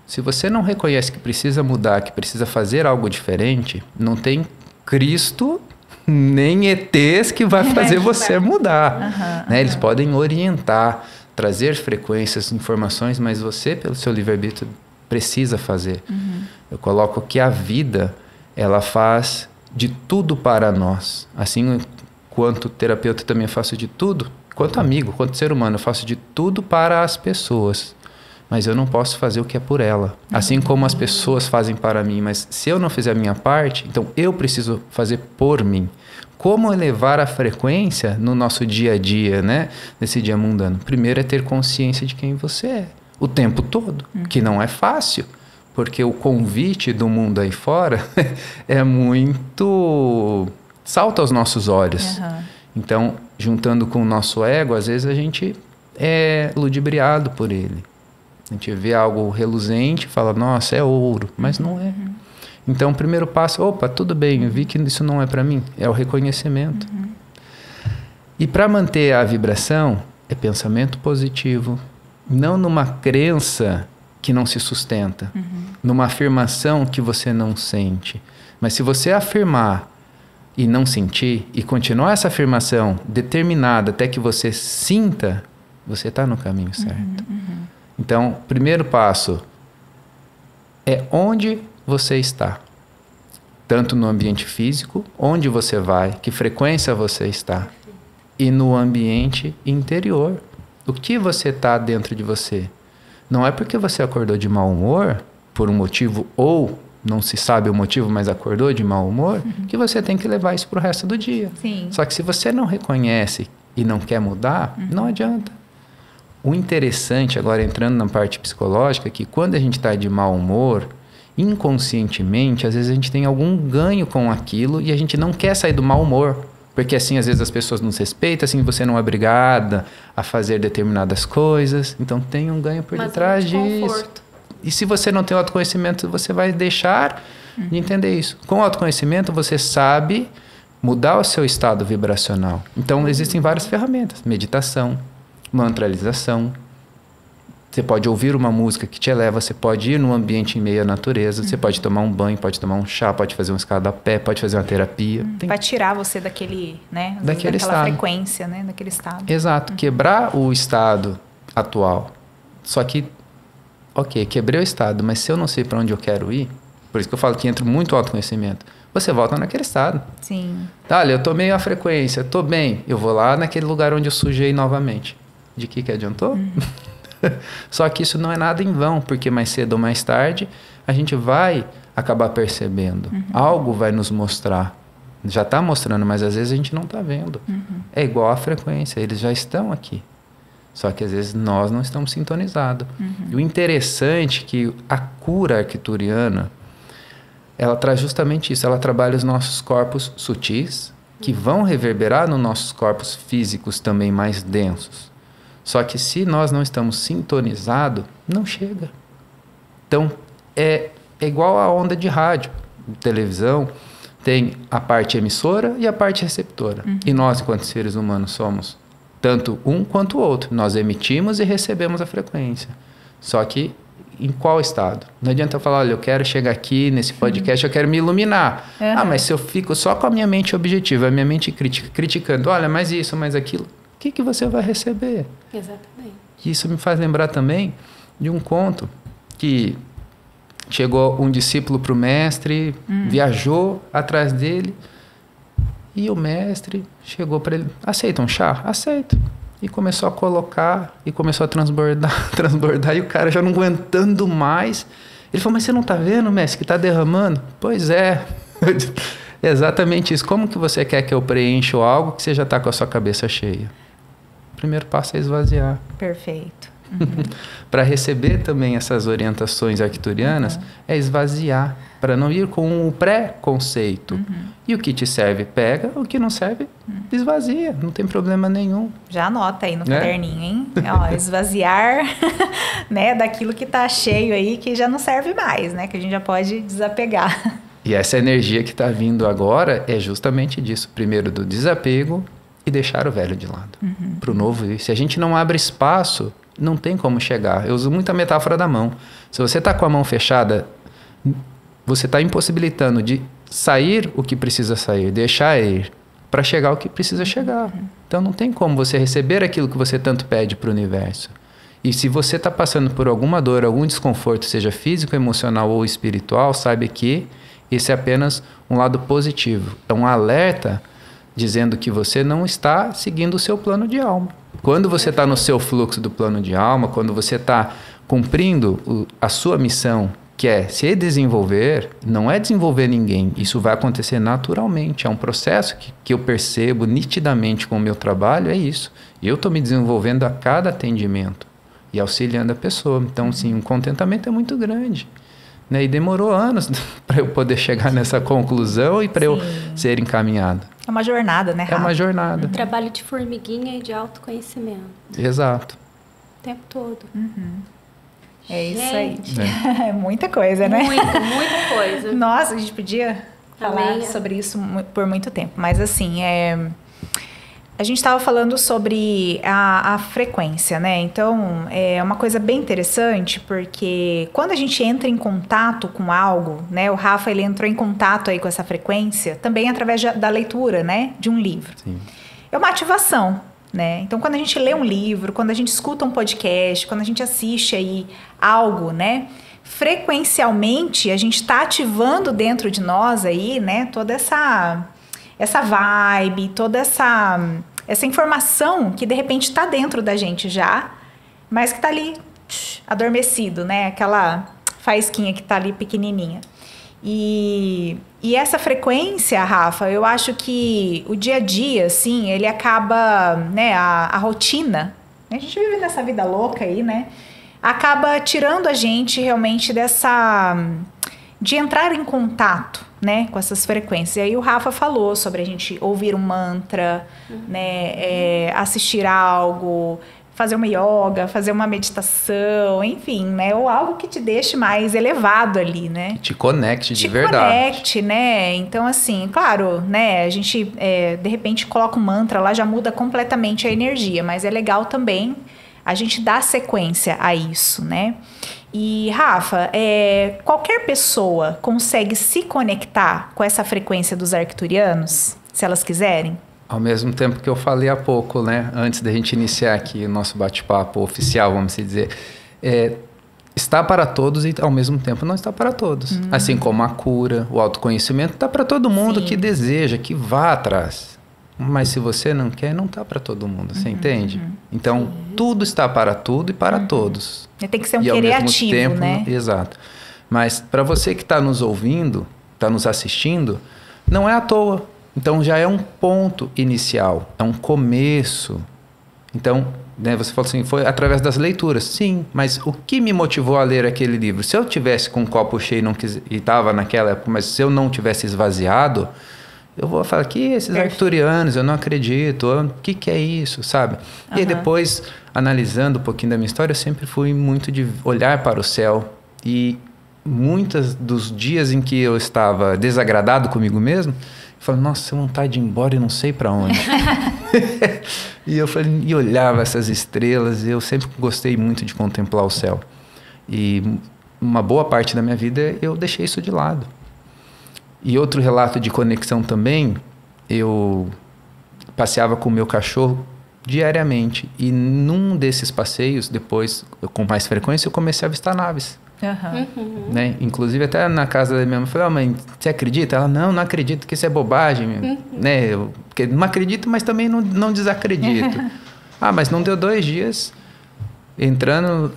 S3: Se você não reconhece que precisa mudar, que precisa fazer algo diferente, não tem Cristo nem ETs que vai fazer você mudar. Né? Eles podem orientar, trazer frequências, informações, mas você, pelo seu livre-arbítrio, precisa fazer. Eu coloco que a vida, ela faz de tudo para nós. Assim, quanto terapeuta também faço de tudo, quanto amigo, quanto ser humano, eu faço de tudo para as pessoas. Mas eu não posso fazer o que é por ela. Assim como as pessoas fazem para mim. Mas se eu não fizer a minha parte, então eu preciso fazer por mim. Como elevar a frequência no nosso dia a dia, né? Nesse dia mundano? Primeiro é ter consciência de quem você é. O tempo todo. Que não é fácil. Porque o convite do mundo aí fora é muito... salta aos nossos olhos. Então, juntando com o nosso ego, às vezes a gente é ludibriado por ele. A gente vê algo reluzente e fala, nossa, é ouro, mas não é. Então, o primeiro passo, opa, tudo bem, eu vi que isso não é para mim, é o reconhecimento. E para manter a vibração, é pensamento positivo, não numa crença que não se sustenta, numa afirmação que você não sente. Mas se você afirmar e não sentir, e continuar essa afirmação determinada até que você sinta, você está no caminho certo. Então, primeiro passo é onde você está. Tanto no ambiente físico, onde você vai, que frequência você está. E no ambiente interior. O que você está dentro de você. Não é porque você acordou de mau humor, por um motivo, ou não se sabe o motivo, mas acordou de mau humor, que você tem que levar isso para o resto do dia.
S1: Sim.
S3: Só que se você não reconhece e não quer mudar, não adianta. O interessante, agora entrando na parte psicológica, é que quando a gente está de mau humor, inconscientemente, às vezes a gente tem algum ganho com aquilo e a gente não quer sair do mau humor. Porque assim, às vezes as pessoas não se respeitam, assim você não é obrigada a fazer determinadas coisas. Então tem um ganho por detrás disso. E se você não tem autoconhecimento, você vai deixar de entender isso. Com autoconhecimento, você sabe mudar o seu estado vibracional. Então existem várias ferramentas. Meditação, mantralização. Você pode ouvir uma música que te eleva, você pode ir num ambiente em meio à natureza, você pode tomar um banho, pode tomar um chá, pode fazer uma escada a pé, pode fazer uma terapia.
S1: Vai tirar você daquele, né?
S3: Daquela
S1: estado. Frequência, né? Daquele estado.
S3: Exato. Quebrar o estado atual. Só que, ok, quebrei o estado, mas se eu não sei para onde eu quero ir, por isso que eu falo que entra muito autoconhecimento, você volta naquele estado.
S1: Sim.
S3: Olha, eu tomei a frequência, tô bem, eu vou lá naquele lugar onde eu sujei novamente. De que adiantou? Só que isso não é nada em vão, porque mais cedo ou mais tarde a gente vai acabar percebendo. Algo vai nos mostrar. Já está mostrando, mas às vezes a gente não está vendo. É igual a frequência, eles já estão aqui. Só que às vezes nós não estamos sintonizados. E o interessante é que a cura arcturiana, ela traz justamente isso. Ela trabalha os nossos corpos sutis, que vão reverberar nos nossos corpos físicos também mais densos. Só que se nós não estamos sintonizados, não chega. Então, é igual a onda de rádio, televisão, tem a parte emissora e a parte receptora. E nós, enquanto seres humanos, somos tanto um quanto o outro. Nós emitimos e recebemos a frequência. Só que em qual estado? Não adianta eu falar, olha, eu quero chegar aqui nesse podcast, eu quero me iluminar. Ah, mas se eu fico só com a minha mente objetiva, a minha mente criticando, olha, mais isso, mais aquilo, o que você vai receber?
S2: Exatamente.
S3: Isso me faz lembrar também de um conto que chegou um discípulo para o mestre, viajou atrás dele, e o mestre chegou para ele, aceita um chá? Aceito. E começou a colocar, e começou a transbordar, e o cara já não aguentando mais. Ele falou, mas você não está vendo, mestre, que está derramando? Pois é. Exatamente isso. Como que você quer que eu preencha algo que você já está com a sua cabeça cheia? O primeiro passo é esvaziar.
S1: Perfeito.
S3: Para receber também essas orientações arcturianas, é esvaziar, para não ir com o pré-conceito. E o que te serve, pega, o que não serve, esvazia, não tem problema nenhum.
S1: Já anota aí no caderninho, hein? Ó, esvaziar, né, daquilo que tá cheio aí, que já não serve mais, né? Que a gente já pode desapegar.
S3: E essa energia que está vindo agora é justamente disso. Primeiro do desapego e deixar o velho de lado. Para o novo. E se a gente não abre espaço, não tem como chegar. Eu uso muito a metáfora da mão. Se você está com a mão fechada, você está impossibilitando de sair o que precisa sair, deixar ir, para chegar o que precisa chegar. Então não tem como você receber aquilo que você tanto pede para o universo. E se você está passando por alguma dor, algum desconforto, seja físico, emocional ou espiritual, saiba que esse é apenas um lado positivo. É um alerta dizendo que você não está seguindo o seu plano de alma. Quando você está no seu fluxo do plano de alma, quando você está cumprindo a sua missão, que é se desenvolver, não é desenvolver ninguém. Isso vai acontecer naturalmente. É um processo que eu percebo nitidamente com o meu trabalho, é isso. Eu estou me desenvolvendo a cada atendimento e auxiliando a pessoa. Então, sim, um contentamento é muito grande. Né? E demorou anos para eu poder chegar nessa conclusão e para eu ser encaminhado.
S1: É uma jornada, né, Rafa?
S3: É uma jornada.
S2: Um trabalho de formiguinha e de autoconhecimento.
S3: Exato.
S2: O tempo todo.
S1: É isso aí. É muita coisa, né?
S2: Muita coisa.
S1: Nossa, a gente podia falar sobre isso por muito tempo. Mas assim, a gente estava falando sobre a frequência, né? Então, é uma coisa bem interessante, porque quando a gente entra em contato com algo, né? O Rafa, ele entrou em contato aí com essa frequência, também através da leitura, né? De um livro.
S3: Sim.
S1: É uma ativação, né? Então, quando a gente lê um livro, quando a gente escuta um podcast, quando a gente assiste aí algo, né? Frequencialmente, a gente está ativando dentro de nós aí, né? Toda essa vibe, toda essa informação que de repente está dentro da gente já, mas que está ali adormecido, né? Aquela faísquinha que está ali pequenininha. E essa frequência, Rafa, eu acho que o dia a dia, assim, ele acaba, né? A rotina, né? A gente vive nessa vida louca aí, né? Acaba tirando a gente realmente de entrar em contato, né, com essas frequências. E aí o Rafa falou sobre a gente ouvir um mantra, né, assistir algo, fazer uma yoga, fazer uma meditação, enfim, né, ou algo que te deixe mais elevado ali, né.
S3: Que te conecte de verdade.
S1: Conecte, né. Então, assim, claro, né, a gente, de repente, coloca um mantra lá, já muda completamente a energia, mas é legal também a gente dar sequência a isso, né. E, Rafa, qualquer pessoa consegue se conectar com essa frequência dos arcturianos, se elas quiserem?
S3: Ao mesmo tempo que eu falei há pouco, né? Antes da gente iniciar aqui o nosso bate-papo oficial, vamos dizer, está para todos e, ao mesmo tempo, não está para todos. Assim como a cura, o autoconhecimento, está para todo mundo que deseja, que vá atrás. Mas se você não quer, não está para todo mundo, você entende? Então, tudo está para tudo e para todos.
S1: Tem que ser um querer ativo, tempo, né?
S3: Exato. Mas para você que está nos ouvindo, está nos assistindo, não é à toa. Então, já é um ponto inicial, é um começo. Então, né, você falou assim, foi através das leituras. Sim, mas o que me motivou a ler aquele livro? Se eu tivesse com um copo cheio e estava naquela época, mas se eu não tivesse esvaziado, eu vou falar que esses arcturianos, eu não acredito, o que é isso, sabe? E aí depois, analisando um pouquinho da minha história, eu sempre fui muito de olhar para o céu. E muitos dos dias em que eu estava desagradado comigo mesmo, eu falei, nossa, vontade de ir embora e não sei para onde. E eu falei, e olhava essas estrelas, e eu sempre gostei muito de contemplar o céu. E uma boa parte da minha vida eu deixei isso de lado. E outro relato de conexão também, eu passeava com o meu cachorro diariamente. E num desses passeios, depois, com mais frequência, eu comecei a avistar naves. Né? Inclusive, até na casa da minha mãe, eu falei, mãe, você acredita? Ela, não acredito, que isso é bobagem. Né? Eu não acredito, mas também não desacredito. Mas não deu 2 dias, entrando,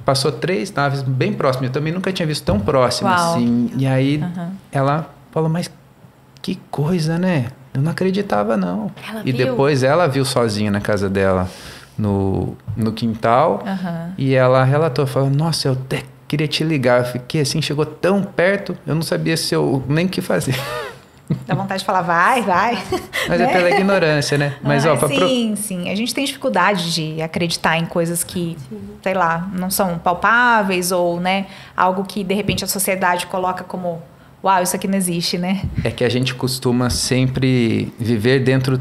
S3: passou 3 naves bem próximas. Eu também nunca tinha visto tão próximas assim. E aí, ela falou, mas que coisa, né? Eu não acreditava, não. E depois ela viu sozinha na casa dela, no quintal. E ela relatou, falou, nossa, eu até queria te ligar. Eu fiquei assim, chegou tão perto, eu não sabia nem o que fazer.
S1: Dá vontade de falar, vai.
S3: Mas
S1: né?
S3: é pela ignorância, né? Mas,
S1: sim. A gente tem dificuldade de acreditar em coisas que, sei lá, não são palpáveis ou, né, algo que, de repente, a sociedade coloca como, uau, isso aqui não existe, né?
S3: É que a gente costuma sempre viver dentro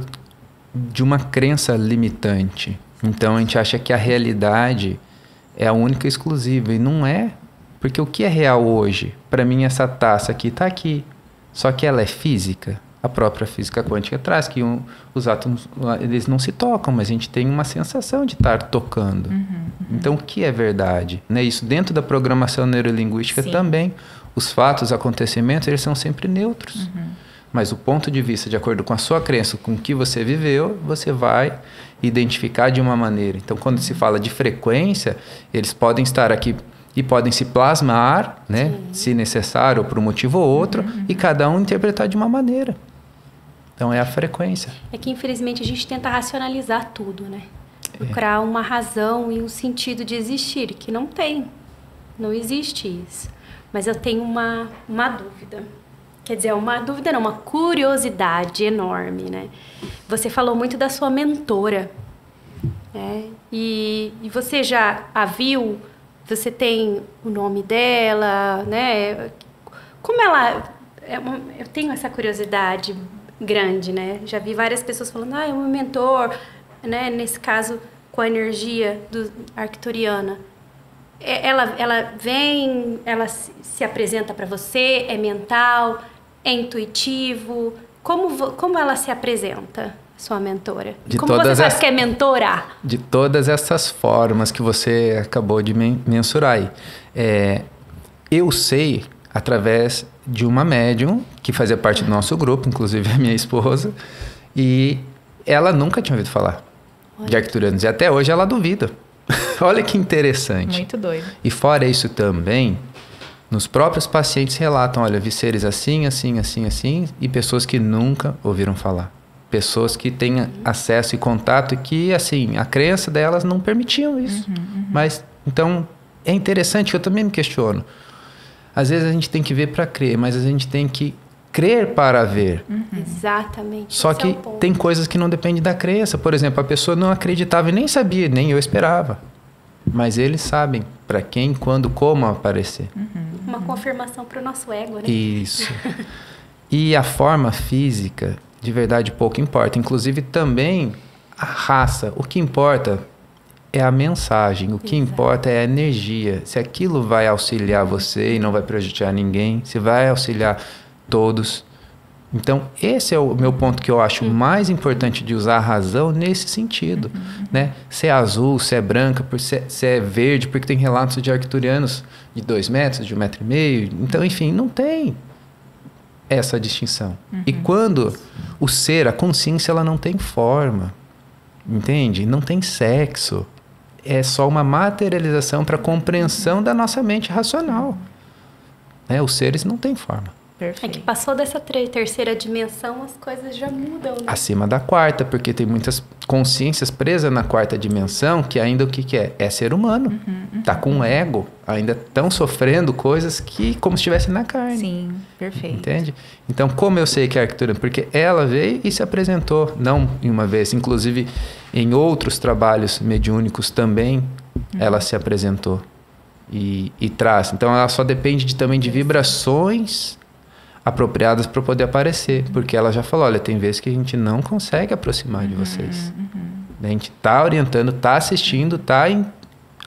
S3: de uma crença limitante. Então, a gente acha que a realidade é a única e exclusiva. E não é. Porque o que é real hoje? Para mim, essa taça aqui está aqui. Só que ela é física. A própria física quântica traz que os átomos, eles não se tocam, mas a gente tem uma sensação de estar tocando. Então, o que é verdade? Né? Isso dentro da programação neurolinguística também. Os fatos, os acontecimentos, eles são sempre neutros. Mas o ponto de vista, de acordo com a sua crença, com o que você viveu, você vai identificar de uma maneira. Então, quando se fala de frequência, eles podem estar aqui e podem se plasmar, né, se necessário, ou por um motivo ou outro, e cada um interpretar de uma maneira. Então, é a frequência.
S2: É que, infelizmente, a gente tenta racionalizar tudo, né? Procurar uma razão e um sentido de existir, que não tem. Não existe isso. Mas eu tenho uma dúvida. Quer dizer, uma dúvida não, uma curiosidade enorme, né? Você falou muito da sua mentora, né? E você já a viu? Você tem o nome dela, né? Como ela... eu tenho essa curiosidade grande, né? Já vi várias pessoas falando, é um mentor, né? Nesse caso, com a energia arcturiana. Ela vem, ela se apresenta para você, é mental, é intuitivo. Como ela se apresenta, sua mentora? Como você sabe que é mentorar?
S3: De todas essas formas que você acabou de mensurar aí. Eu sei através de uma médium que fazia parte do nosso grupo, inclusive a minha esposa, e ela nunca tinha ouvido falar de arcturianos. E até hoje ela duvida. Olha que interessante.
S1: Muito doido.
S3: E fora isso também, nos próprios pacientes relatam, olha, vi seres assim, e pessoas que nunca ouviram falar. Pessoas que têm acesso e contato e que, assim, a crença delas não permitiam isso. Mas, então, é interessante, eu também me questiono. Às vezes a gente tem que ver para crer, mas a gente tem que crer para ver.
S2: Exatamente.
S3: Só que tem coisas que não dependem da crença. Por exemplo, a pessoa não acreditava e nem sabia, nem eu esperava. Mas eles sabem para quem, quando, como aparecer.
S2: Uma confirmação para o nosso ego, né?
S3: Isso. E a forma física, de verdade, pouco importa. Inclusive, também a raça. O que importa é a mensagem. O que importa é a energia. Se aquilo vai auxiliar você e não vai prejudicar ninguém, se vai auxiliar todos. Então, esse é o meu ponto que eu acho mais importante de usar a razão nesse sentido. Né? Se é azul, se é branca, se é verde, porque tem relatos de arcturianos de 2 metros, de 1,5 metro. Então, enfim, não tem essa distinção. E quando o ser, a consciência, ela não tem forma, entende? Não tem sexo. É só uma materialização para a compreensão da nossa mente racional. Né? Os seres não têm forma.
S1: Perfeito.
S2: É que passou dessa terceira dimensão, as coisas já mudam, né?
S3: Acima da 4ª, porque tem muitas consciências presas na 4ª dimensão que ainda o que é? É ser humano. Tá com um ego, ainda estão sofrendo coisas que como se estivesse na carne.
S1: Sim, perfeito.
S3: Entende? Então, como eu sei que é arcturiana? Porque ela veio e se apresentou, não em uma vez, inclusive em outros trabalhos mediúnicos também, ela se apresentou e traz. Então, ela só depende também de vibrações apropriadas para poder aparecer, porque ela já falou, olha, tem vezes que a gente não consegue aproximar de vocês. A gente está orientando, está assistindo, está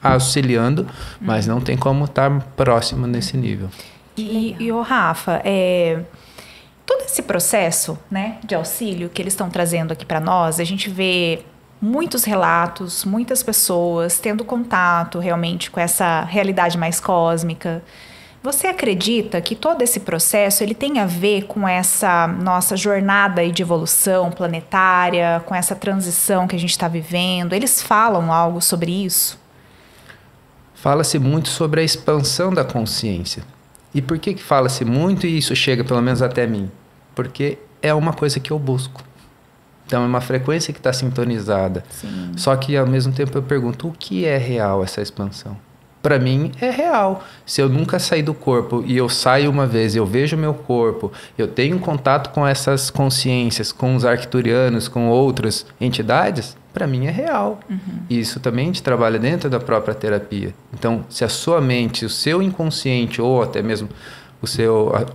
S3: auxiliando, mas não tem como estar próximo nesse nível.
S1: E o Rafa, todo esse processo, né, de auxílio que eles estão trazendo aqui para nós, a gente vê muitos relatos, muitas pessoas tendo contato realmente com essa realidade mais cósmica. Você acredita que todo esse processo ele tem a ver com essa nossa jornada aí de evolução planetária, com essa transição que a gente está vivendo? Eles falam algo sobre isso?
S3: Fala-se muito sobre a expansão da consciência. E por que fala-se muito e isso chega pelo menos até mim? Porque é uma coisa que eu busco. Então é uma frequência que está sintonizada.
S1: Sim.
S3: Só que ao mesmo tempo eu pergunto, o que é real essa expansão? Para mim é real. Se eu nunca sair do corpo e eu saio uma vez, eu vejo meu corpo, eu tenho contato com essas consciências, com os arcturianos, com outras entidades, para mim é real. E isso também a gente trabalha dentro da própria terapia. Então, se a sua mente, o seu inconsciente ou até mesmo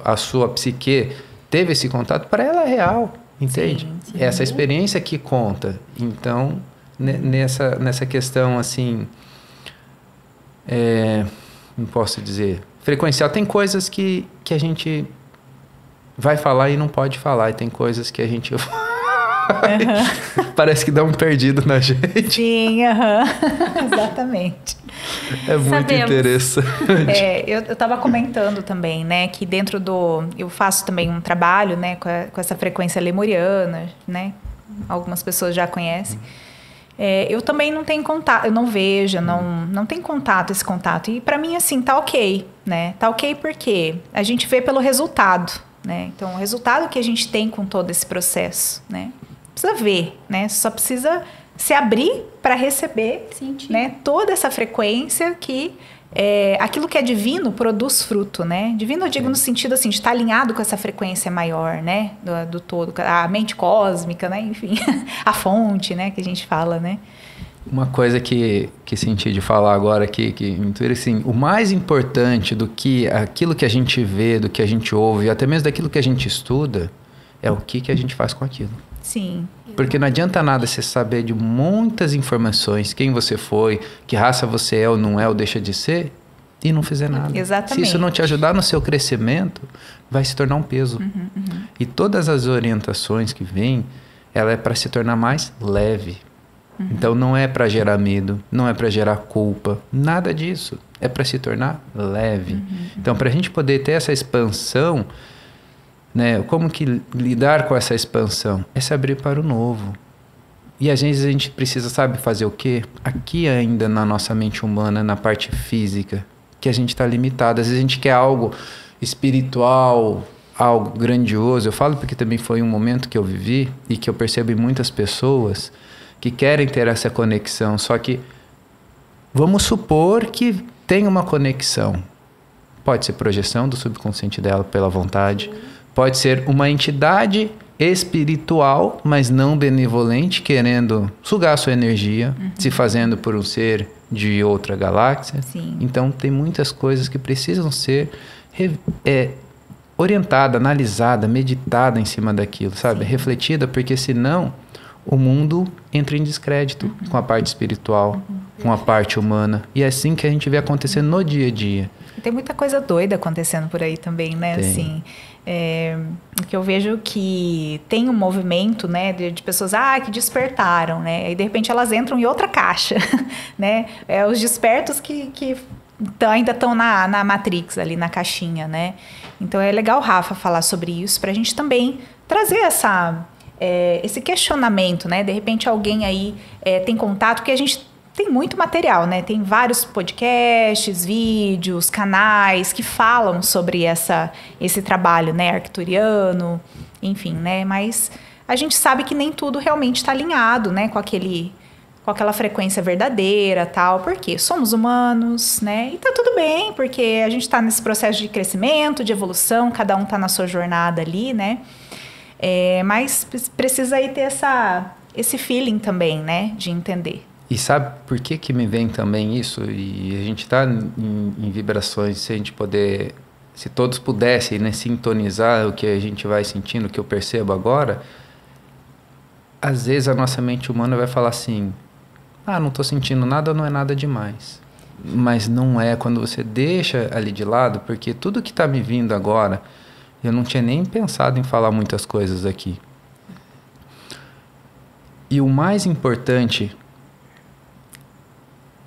S3: a sua psique teve esse contato, para ela é real, entende?
S1: Sim.
S3: É essa experiência que conta. Então, nessa questão assim, não posso dizer, frequencial, tem coisas que a gente vai falar e não pode falar, e tem coisas que a gente parece que dá um perdido na gente.
S1: Sim, exatamente.
S3: É muito interessante.
S1: Eu estava comentando também, né, que dentro eu faço também um trabalho, né, com essa frequência lemuriana, né, algumas pessoas já conhecem. Eu também não tenho contato, eu não vejo, não tenho esse contato. E para mim, assim, tá ok, né? Tá ok porque a gente vê pelo resultado, né? Então, o resultado que a gente tem com todo esse processo, né? Precisa ver, né? Só precisa se abrir para receber,
S2: sentir,
S1: né? Toda essa frequência que aquilo que é divino produz fruto, né? Divino eu digo no sentido assim, de estar alinhado com essa frequência maior, né? Do todo, a mente cósmica, né? Enfim, a fonte, né? Que a gente fala, né?
S3: Uma coisa que senti de falar agora aqui, que assim, o mais importante do que aquilo que a gente vê, do que a gente ouve, até mesmo daquilo que a gente estuda, é o que a gente faz com aquilo.
S1: Sim.
S3: Porque não adianta nada você saber de muitas informações, quem você foi, que raça você é ou não é ou deixa de ser, e não fizer nada.
S1: Exatamente.
S3: Se isso não te ajudar no seu crescimento, vai se tornar um peso. E todas as orientações que vêm, ela é para se tornar mais leve. Então não é para gerar medo, não é para gerar culpa, nada disso. É para se tornar leve. Então, para a gente poder ter essa expansão, né, como que lidar com essa expansão? É se abrir para o novo. E às vezes a gente precisa, sabe, fazer o quê? Aqui ainda na nossa mente humana, na parte física, que a gente está limitado. Às vezes a gente quer algo espiritual, algo grandioso. Eu falo porque também foi um momento que eu vivi e que eu percebo em muitas pessoas que querem ter essa conexão. Só que vamos supor que tem uma conexão. Pode ser projeção do subconsciente dela pela vontade. Pode ser uma entidade espiritual, mas não benevolente, querendo sugar a sua energia, se fazendo por um ser de outra galáxia.
S1: Sim.
S3: Então, tem muitas coisas que precisam ser orientada, analisada, meditada em cima daquilo, sabe? Refletida, porque senão o mundo entra em descrédito com a parte espiritual, com a parte humana. E é assim que a gente vê acontecendo no dia a dia.
S1: E tem muita coisa doida acontecendo por aí também, né?
S3: Tem.
S1: Assim, que eu vejo que tem um movimento, né, de pessoas que despertaram, né? E de repente elas entram em outra caixa, né? Os despertos que ainda estão na Matrix, ali na caixinha, né? Então é legal, Rafa, falar sobre isso para a gente também trazer esse questionamento, né? De repente alguém aí tem contato, porque a gente tem muito material, né? Tem vários podcasts, vídeos, canais que falam sobre esse trabalho, né, arcturiano, enfim, né? Mas a gente sabe que nem tudo realmente está alinhado, né, com aquela frequência verdadeira, tal, porque somos humanos, né? E tá tudo bem, porque a gente está nesse processo de crescimento, de evolução, cada um tá na sua jornada ali, né? Mas precisa aí ter esse feeling também, né, de entender.
S3: E sabe por que me vem também isso? E a gente está em vibrações, se todos pudessem, né, sintonizar o que a gente vai sentindo, o que eu percebo agora, às vezes a nossa mente humana vai falar assim, não estou sentindo nada, não é nada demais. mas não é quando você deixa ali de lado, porque tudo que está me vindo agora, eu não tinha nem pensado em falar muitas coisas aqui. E o mais importante,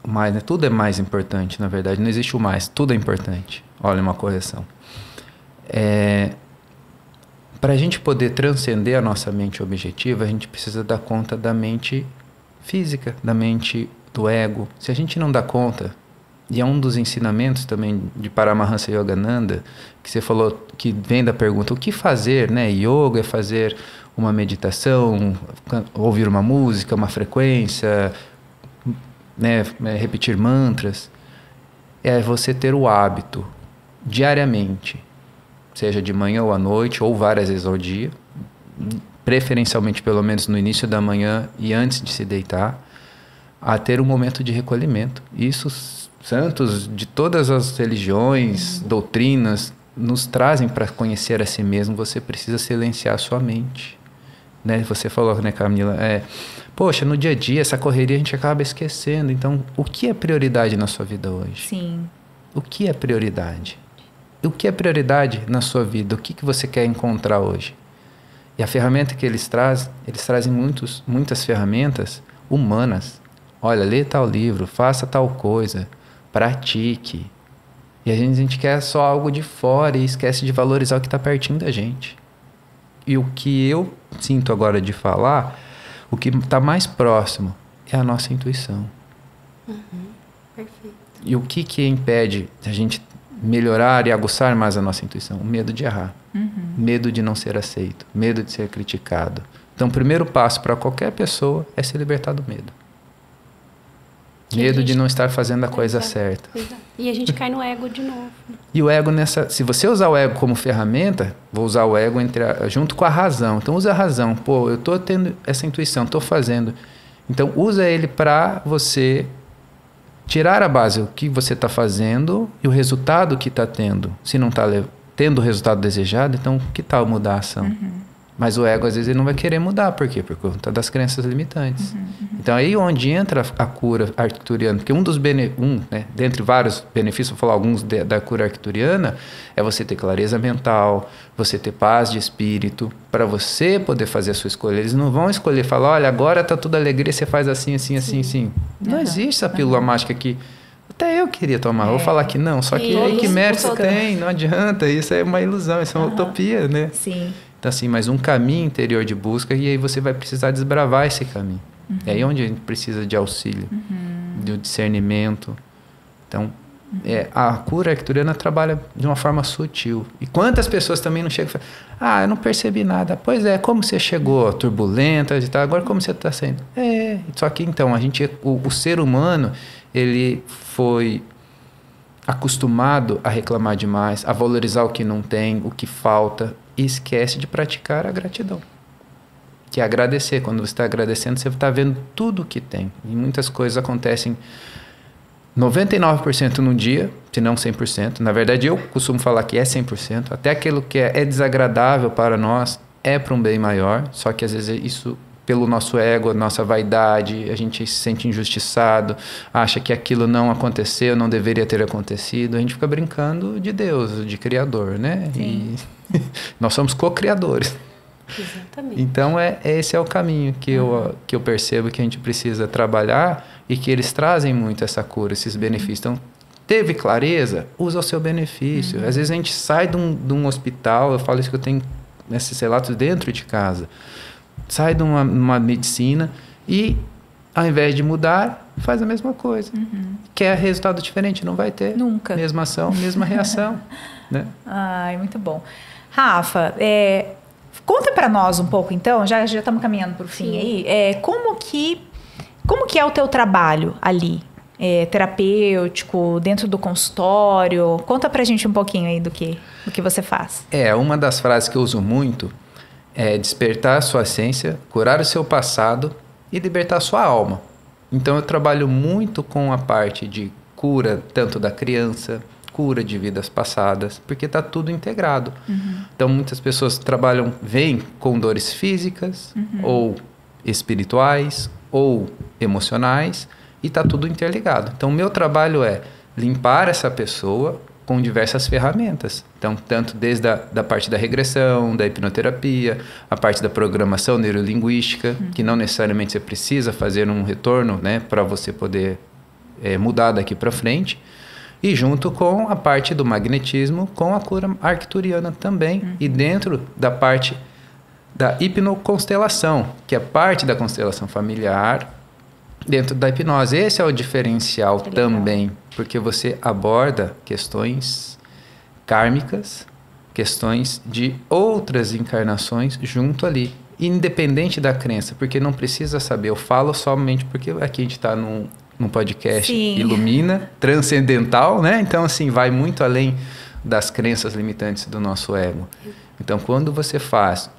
S3: né? Tudo é mais importante, na verdade, não existe o mais, tudo é importante. Olha, uma correção. Para a gente poder transcender a nossa mente objetiva, a gente precisa dar conta da mente física, da mente do ego. Se a gente não dá conta, e é um dos ensinamentos também de Paramahansa Yogananda, que você falou, que vem da pergunta, o que fazer, né? Yoga é fazer uma meditação, ouvir uma música, uma frequência, né? Repetir mantras. É você ter o hábito, diariamente, seja de manhã ou à noite, ou várias vezes ao dia, preferencialmente pelo menos no início da manhã e antes de se deitar, a ter um momento de recolhimento. Isso, santos de todas as religiões, doutrinas, nos trazem para conhecer a si mesmo. Você precisa silenciar a sua mente. Né? Você falou, né, Camila? Poxa, no dia a dia, essa correria a gente acaba esquecendo. Então, o que é prioridade na sua vida hoje?
S1: Sim.
S3: O que é prioridade? O que é prioridade na sua vida? O que você quer encontrar hoje? E a ferramenta que eles trazem muitas ferramentas humanas. Olha, lê tal livro, faça tal coisa, pratique. E a gente quer só algo de fora e esquece de valorizar o que está pertinho da gente. E o que eu sinto agora de falar, o que está mais próximo é a nossa intuição.
S2: Perfeito.
S3: E o que impede a gente melhorar e aguçar mais a nossa intuição? O medo de errar. Medo de não ser aceito. Medo de ser criticado. Então, o primeiro passo para qualquer pessoa é se libertar do medo. Medo de não estar fazendo a coisa certa.
S2: Exato. E a gente cai no ego de novo.
S3: E o ego se você usar o ego como ferramenta, vou usar o ego junto com a razão. Então usa a razão. Pô, eu estou tendo essa intuição, estou fazendo. Então usa ele para você tirar a base, o que você está fazendo e o resultado que está tendo. Se não está tendo o resultado desejado, então que tal mudar a ação? Mas o ego, às vezes, ele não vai querer mudar. Por quê? Por conta das crenças limitantes. Então, aí onde entra a cura arcturiana, porque né, dentre vários benefícios, vou falar alguns da cura arcturiana, é você ter clareza mental, você ter paz de espírito, para você poder fazer a sua escolha. Eles não vão escolher, falar, olha, agora está tudo alegria, você faz assim, assim, assim, assim. Não existe essa pílula mágica que até eu queria tomar. Vou falar que não, só que aí que mérito tem, não adianta. Isso é uma ilusão, isso é uma utopia, né?
S1: Sim.
S3: Então, assim, mas um caminho interior de busca, e aí você vai precisar desbravar esse caminho. É aí onde a gente precisa de auxílio, de discernimento. Então, a cura arcturiana trabalha de uma forma sutil. E quantas pessoas também não chegam e falam, eu não percebi nada. Pois é, como você chegou turbulenta e tal, agora como você está sendo? Só que então, o ser humano, ele foi acostumado a reclamar demais, a valorizar o que não tem, o que falta, e esquece de praticar a gratidão. Que é agradecer. Quando você está agradecendo, você está vendo tudo o que tem. E muitas coisas acontecem 99% no dia, se não 100%. Na verdade, eu costumo falar que é 100%. Até aquilo que é desagradável para nós é para um bem maior. Só que às vezes isso, pelo nosso ego, nossa vaidade, a gente se sente injustiçado, acha que aquilo não aconteceu, não deveria ter acontecido. A gente fica brincando de Deus, de Criador, né?
S1: Sim.
S3: E nós somos co-criadores.
S2: Exatamente.
S3: Então, esse é o caminho que eu percebo que a gente precisa trabalhar e que eles trazem muito essa cura, esses benefícios. Então, teve clareza? Usa o seu benefício. Às vezes a gente sai de um hospital, eu falo isso que eu tenho esses relatos dentro de casa, sai de uma medicina e, ao invés de mudar, faz a mesma coisa. Quer resultado diferente? Não vai ter.
S1: Nunca.
S3: Mesma ação, mesma reação. Né?
S1: Ai, muito bom. Rafa, conta para nós um pouco, então, já estamos caminhando para o fim aí, como que é o teu trabalho ali, terapêutico, dentro do consultório? Conta pra gente um pouquinho aí do que você faz.
S3: Uma das frases que eu uso muito é despertar a sua essência, curar o seu passado e libertar a sua alma. Então eu trabalho muito com a parte de cura, tanto da criança, cura de vidas passadas, porque está tudo integrado. Então muitas pessoas vêm com dores físicas, ou espirituais, ou emocionais, e está tudo interligado. Então, o meu trabalho é limpar essa pessoa com diversas ferramentas. Então, tanto desde da parte da regressão, da hipnoterapia, a parte da programação neurolinguística, que não necessariamente você precisa fazer um retorno, né, para você poder mudar daqui para frente. E junto com a parte do magnetismo, com a cura arcturiana também. E dentro da parte da hipnoconstelação, que é parte da constelação familiar, dentro da hipnose. Esse é o diferencial também, porque você aborda questões kármicas, questões de outras encarnações junto ali, independente da crença, porque não precisa saber. Eu falo somente porque aqui a gente está num podcast Ilumina, transcendental, né? Então, assim, vai muito além das crenças limitantes do nosso ego. Então, quando você faz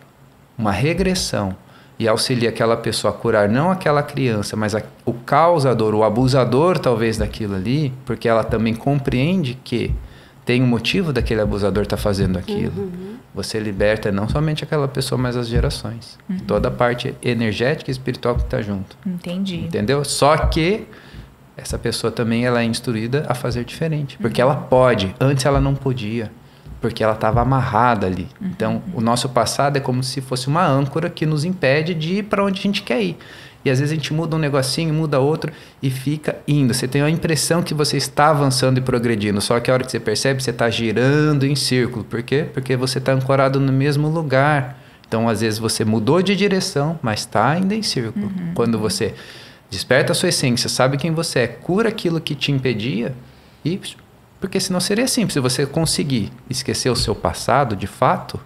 S3: uma regressão e auxilia aquela pessoa a curar não aquela criança, mas o causador, o abusador talvez daquilo ali, porque ela também compreende que tem um motivo daquele abusador estar fazendo aquilo. Você liberta não somente aquela pessoa, mas as gerações. Toda a parte energética e espiritual que está junto.
S1: Entendi.
S3: Entendeu? Só que essa pessoa também ela é instruída a fazer diferente. Porque ela pode. Antes ela não podia. Porque ela estava amarrada ali. Então, o nosso passado é como se fosse uma âncora que nos impede de ir para onde a gente quer ir. E às vezes a gente muda um negocinho, muda outro e fica indo. Você tem a impressão que você está avançando e progredindo. Só que a hora que você percebe, você está girando em círculo. Por quê? Porque você está ancorado no mesmo lugar. Então, às vezes você mudou de direção, mas está ainda em círculo. Quando você desperta a sua essência, sabe quem você é, cura aquilo que te impedia e... Porque senão seria simples, se você conseguir esquecer o seu passado, de fato,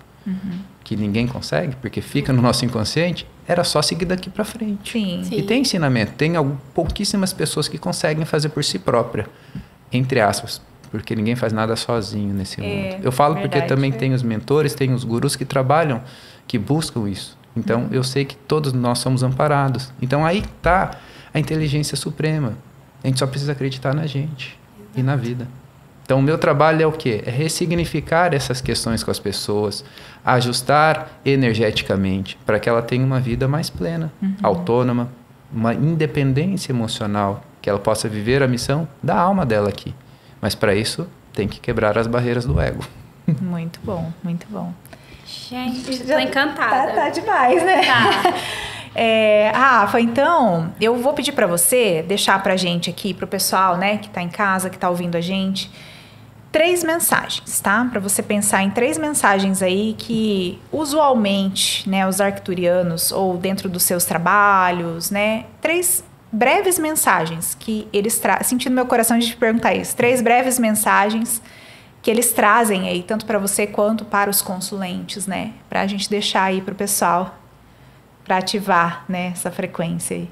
S3: que ninguém consegue, porque fica no nosso inconsciente, era só seguir daqui para frente.
S1: Sim.
S3: E tem ensinamento, tem pouquíssimas pessoas que conseguem fazer por si própria, entre aspas, porque ninguém faz nada sozinho nesse mundo. Eu falo porque também tem os mentores, tem os gurus que trabalham, que buscam isso. Então, eu sei que todos nós somos amparados. Então, aí está a inteligência suprema. A gente só precisa acreditar na gente e na vida. Então, o meu trabalho é o quê? É ressignificar essas questões com as pessoas, ajustar energeticamente para que ela tenha uma vida mais plena, autônoma, uma independência emocional, que ela possa viver a missão da alma dela aqui. Mas, para isso, tem que quebrar as barreiras do ego.
S1: Muito bom, muito bom.
S2: Gente, estou encantada.
S1: Tá demais, né?
S2: Tá.
S1: Rafa, então, eu vou pedir para você deixar pra gente aqui, pro pessoal, né, que tá em casa, que tá ouvindo a gente, 3 mensagens, tá? Para você pensar em 3 mensagens aí que, usualmente, né, os arcturianos, ou dentro dos seus trabalhos, né, 3 breves mensagens que eles trazem, sentindo meu coração de te perguntar isso, 3 breves mensagens que eles trazem aí, tanto para você quanto para os consulentes, né? Para a gente deixar aí pro pessoal, para ativar, né, essa frequência aí.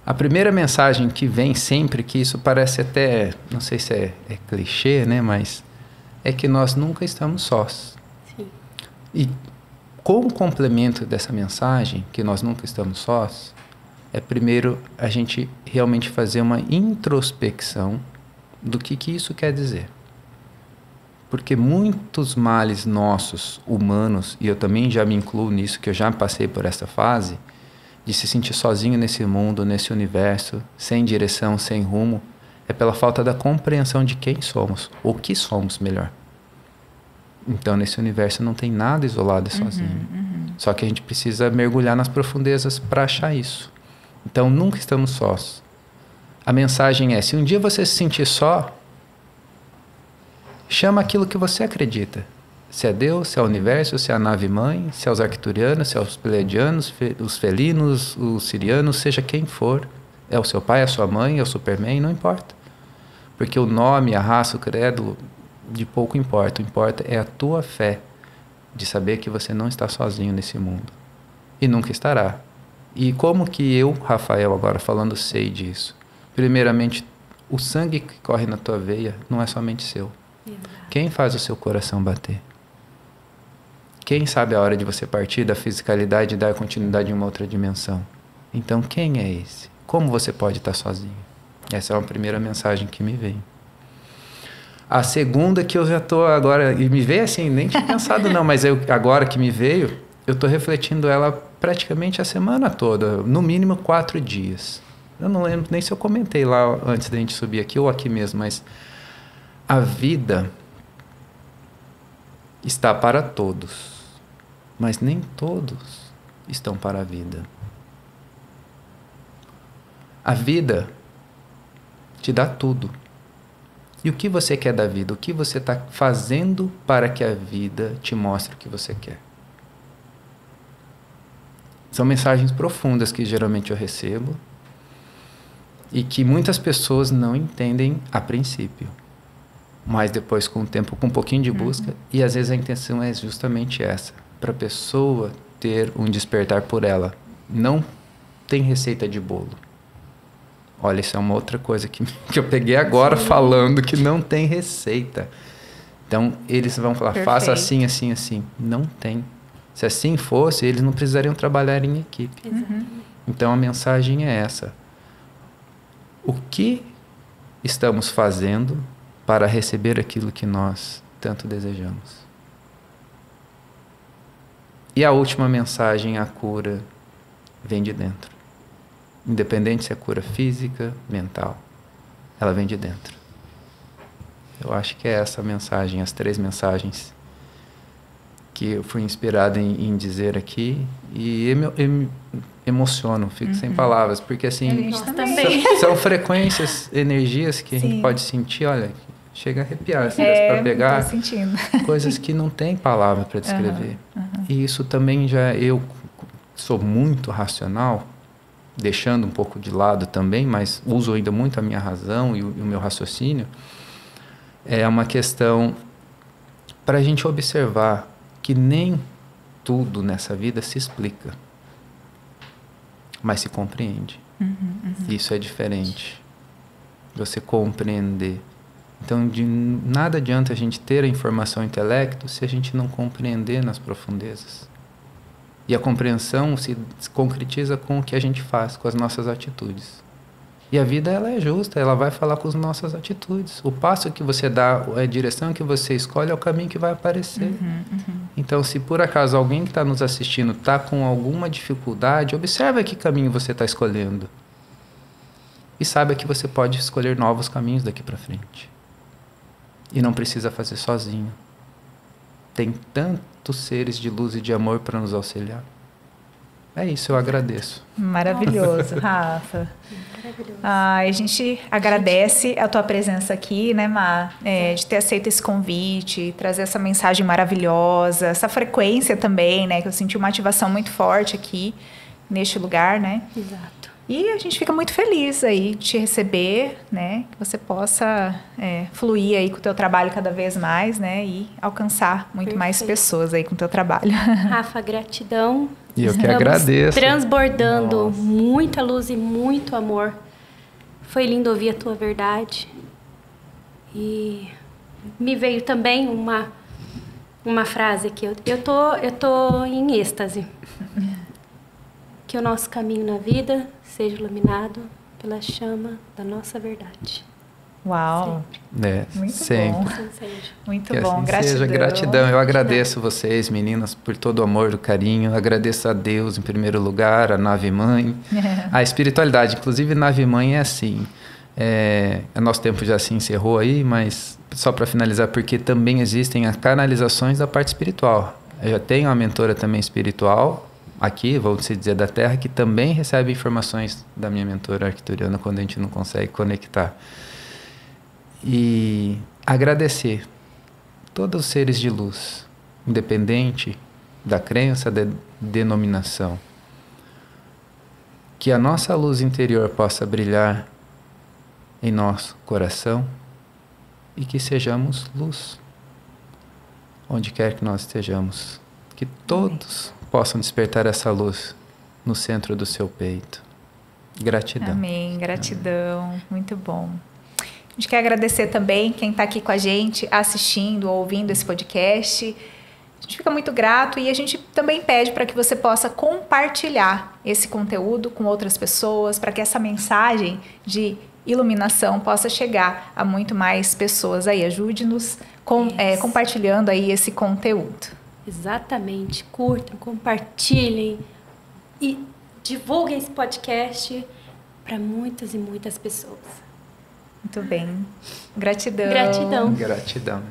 S3: A primeira mensagem que vem sempre, que isso parece até, não sei se é clichê, né, mas é que nós nunca estamos sós.
S2: Sim.
S3: E com o complemento dessa mensagem, que nós nunca estamos sós, é primeiro a gente realmente fazer uma introspecção do que isso quer dizer. Porque muitos males nossos, humanos, e eu também já me incluo nisso, que eu já passei por essa fase, de se sentir sozinho nesse mundo, nesse universo, sem direção, sem rumo, é pela falta da compreensão de quem somos, ou que somos, melhor. Então, nesse universo não tem nada isolado e sozinho. Só que a gente precisa mergulhar nas profundezas para achar isso. Então, nunca estamos sós. A mensagem é, se um dia você se sentir só, chama aquilo que você acredita. Se é Deus, se é o universo, se é a nave-mãe, se é os arcturianos, se é os pleiadianos, os felinos, os sirianos, seja quem for. É o seu pai, a sua mãe, é o Superman, não importa. Porque o nome, a raça, o credo, de pouco importa. O que importa é a tua fé de saber que você não está sozinho nesse mundo. E nunca estará. E como que eu, Rafael, agora falando, sei disso? Primeiramente, o sangue que corre na tua veia não é somente seu. Quem faz o seu coração bater? Quem sabe a hora de você partir da fisicalidade e dar continuidade em uma outra dimensão? Então, quem é esse? Como você pode estar sozinho? Essa é uma primeira mensagem que me veio. A segunda que eu já estou agora... E me veio assim, nem tinha pensado não, mas agora que me veio, eu estou refletindo ela praticamente a semana toda. No mínimo 4 dias. eu não lembro nem se eu comentei lá antes da gente subir aqui ou aqui mesmo, mas a vida está para todos, mas nem todos estão para a vida. A vida te dá tudo. E o que você quer da vida? O que você está fazendo para que a vida te mostre o que você quer? São mensagens profundas que geralmente eu recebo e que muitas pessoas não entendem a princípio. Mas depois, com o tempo, com um pouquinho de busca, e às vezes a intenção é justamente essa, para a pessoa ter um despertar por ela. Não tem receita de bolo. Olha, isso é uma outra coisa que eu peguei agora falando, que não tem receita. Então, eles vão falar, faça assim, assim, assim. Não tem. Se assim fosse, eles não precisariam trabalhar em equipe. Então, a mensagem é essa. O que estamos fazendo para receber aquilo que nós tanto desejamos? E a última mensagem, a cura, vem de dentro. Independente se é cura física, mental, ela vem de dentro. Eu acho que é essa a mensagem, as 3 mensagens que eu fui inspirado em dizer aqui, e emociono, fico sem palavras, porque assim, são frequências, energias que a gente pode sentir, olha, chega a arrepiar, assim, para pegar coisas que não tem palavra para descrever. E isso também eu sou muito racional, deixando um pouco de lado também, mas uso ainda muito a minha razão e o meu raciocínio, é uma questão para a gente observar que nem tudo nessa vida se explica, mas se compreende. Isso é diferente. Você compreender. Então, de nada adianta a gente ter a informação intelecto se a gente não compreender nas profundezas. E a compreensão se concretiza com o que a gente faz, com as nossas atitudes. E a vida, ela é justa, ela vai falar com as nossas atitudes. O passo que você dá, a direção que você escolhe é o caminho que vai aparecer. Então, se por acaso alguém que está nos assistindo está com alguma dificuldade, observa que caminho você está escolhendo. E saiba que você pode escolher novos caminhos daqui para frente. E não precisa fazer sozinho. Tem tantos seres de luz e de amor para nos auxiliar. É isso, eu agradeço.
S1: Maravilhoso, Rafa. Maravilhoso. A gente agradece a tua presença aqui, né, Má? De ter aceito esse convite, trazer essa mensagem maravilhosa, essa frequência também, né? Que eu senti uma ativação muito forte aqui, neste lugar, né?
S2: Exato.
S1: E a gente fica muito feliz aí de te receber, né? Que você possa fluir aí com o teu trabalho cada vez mais, né? E alcançar muito mais pessoas aí com o teu trabalho.
S2: Rafa, gratidão.
S3: E eu que agradeço.
S2: Transbordando muita luz e muito amor. Foi lindo ouvir a tua verdade. E me veio também uma frase aqui. Eu tô em êxtase. Que o nosso caminho na vida seja iluminado pela chama da nossa verdade.
S1: Uau!
S3: Muito sempre.
S1: Bom. Muito
S3: que
S1: bom,
S3: assim
S1: gratidão.
S3: Seja gratidão. Eu agradeço vocês, meninas, por todo o amor, o carinho. Agradeço a Deus, em primeiro lugar, a Nave Mãe, a espiritualidade. Inclusive, Nave Mãe é assim. Nosso tempo já se encerrou aí, mas só para finalizar, porque também existem as canalizações da parte espiritual. Eu já tenho uma mentora também espiritual, aqui, vamos dizer, da Terra, que também recebe informações da minha mentora arcturiana quando a gente não consegue conectar. E agradecer todos os seres de luz, independente da crença, da denominação. Que a nossa luz interior possa brilhar em nosso coração e que sejamos luz, onde quer que nós estejamos. Que todos possam despertar essa luz no centro do seu peito. Gratidão.
S1: Amém, gratidão. Muito bom. A gente quer agradecer também quem está aqui com a gente, assistindo ou ouvindo esse podcast. A gente fica muito grato e a gente também pede para que você possa compartilhar esse conteúdo com outras pessoas, para que essa mensagem de iluminação possa chegar a muito mais pessoas aí. Ajude-nos compartilhando aí esse conteúdo.
S2: Exatamente. Curtam, compartilhem e divulguem esse podcast para muitas e muitas pessoas.
S1: Muito bem. Gratidão.
S2: Gratidão.
S3: Gratidão.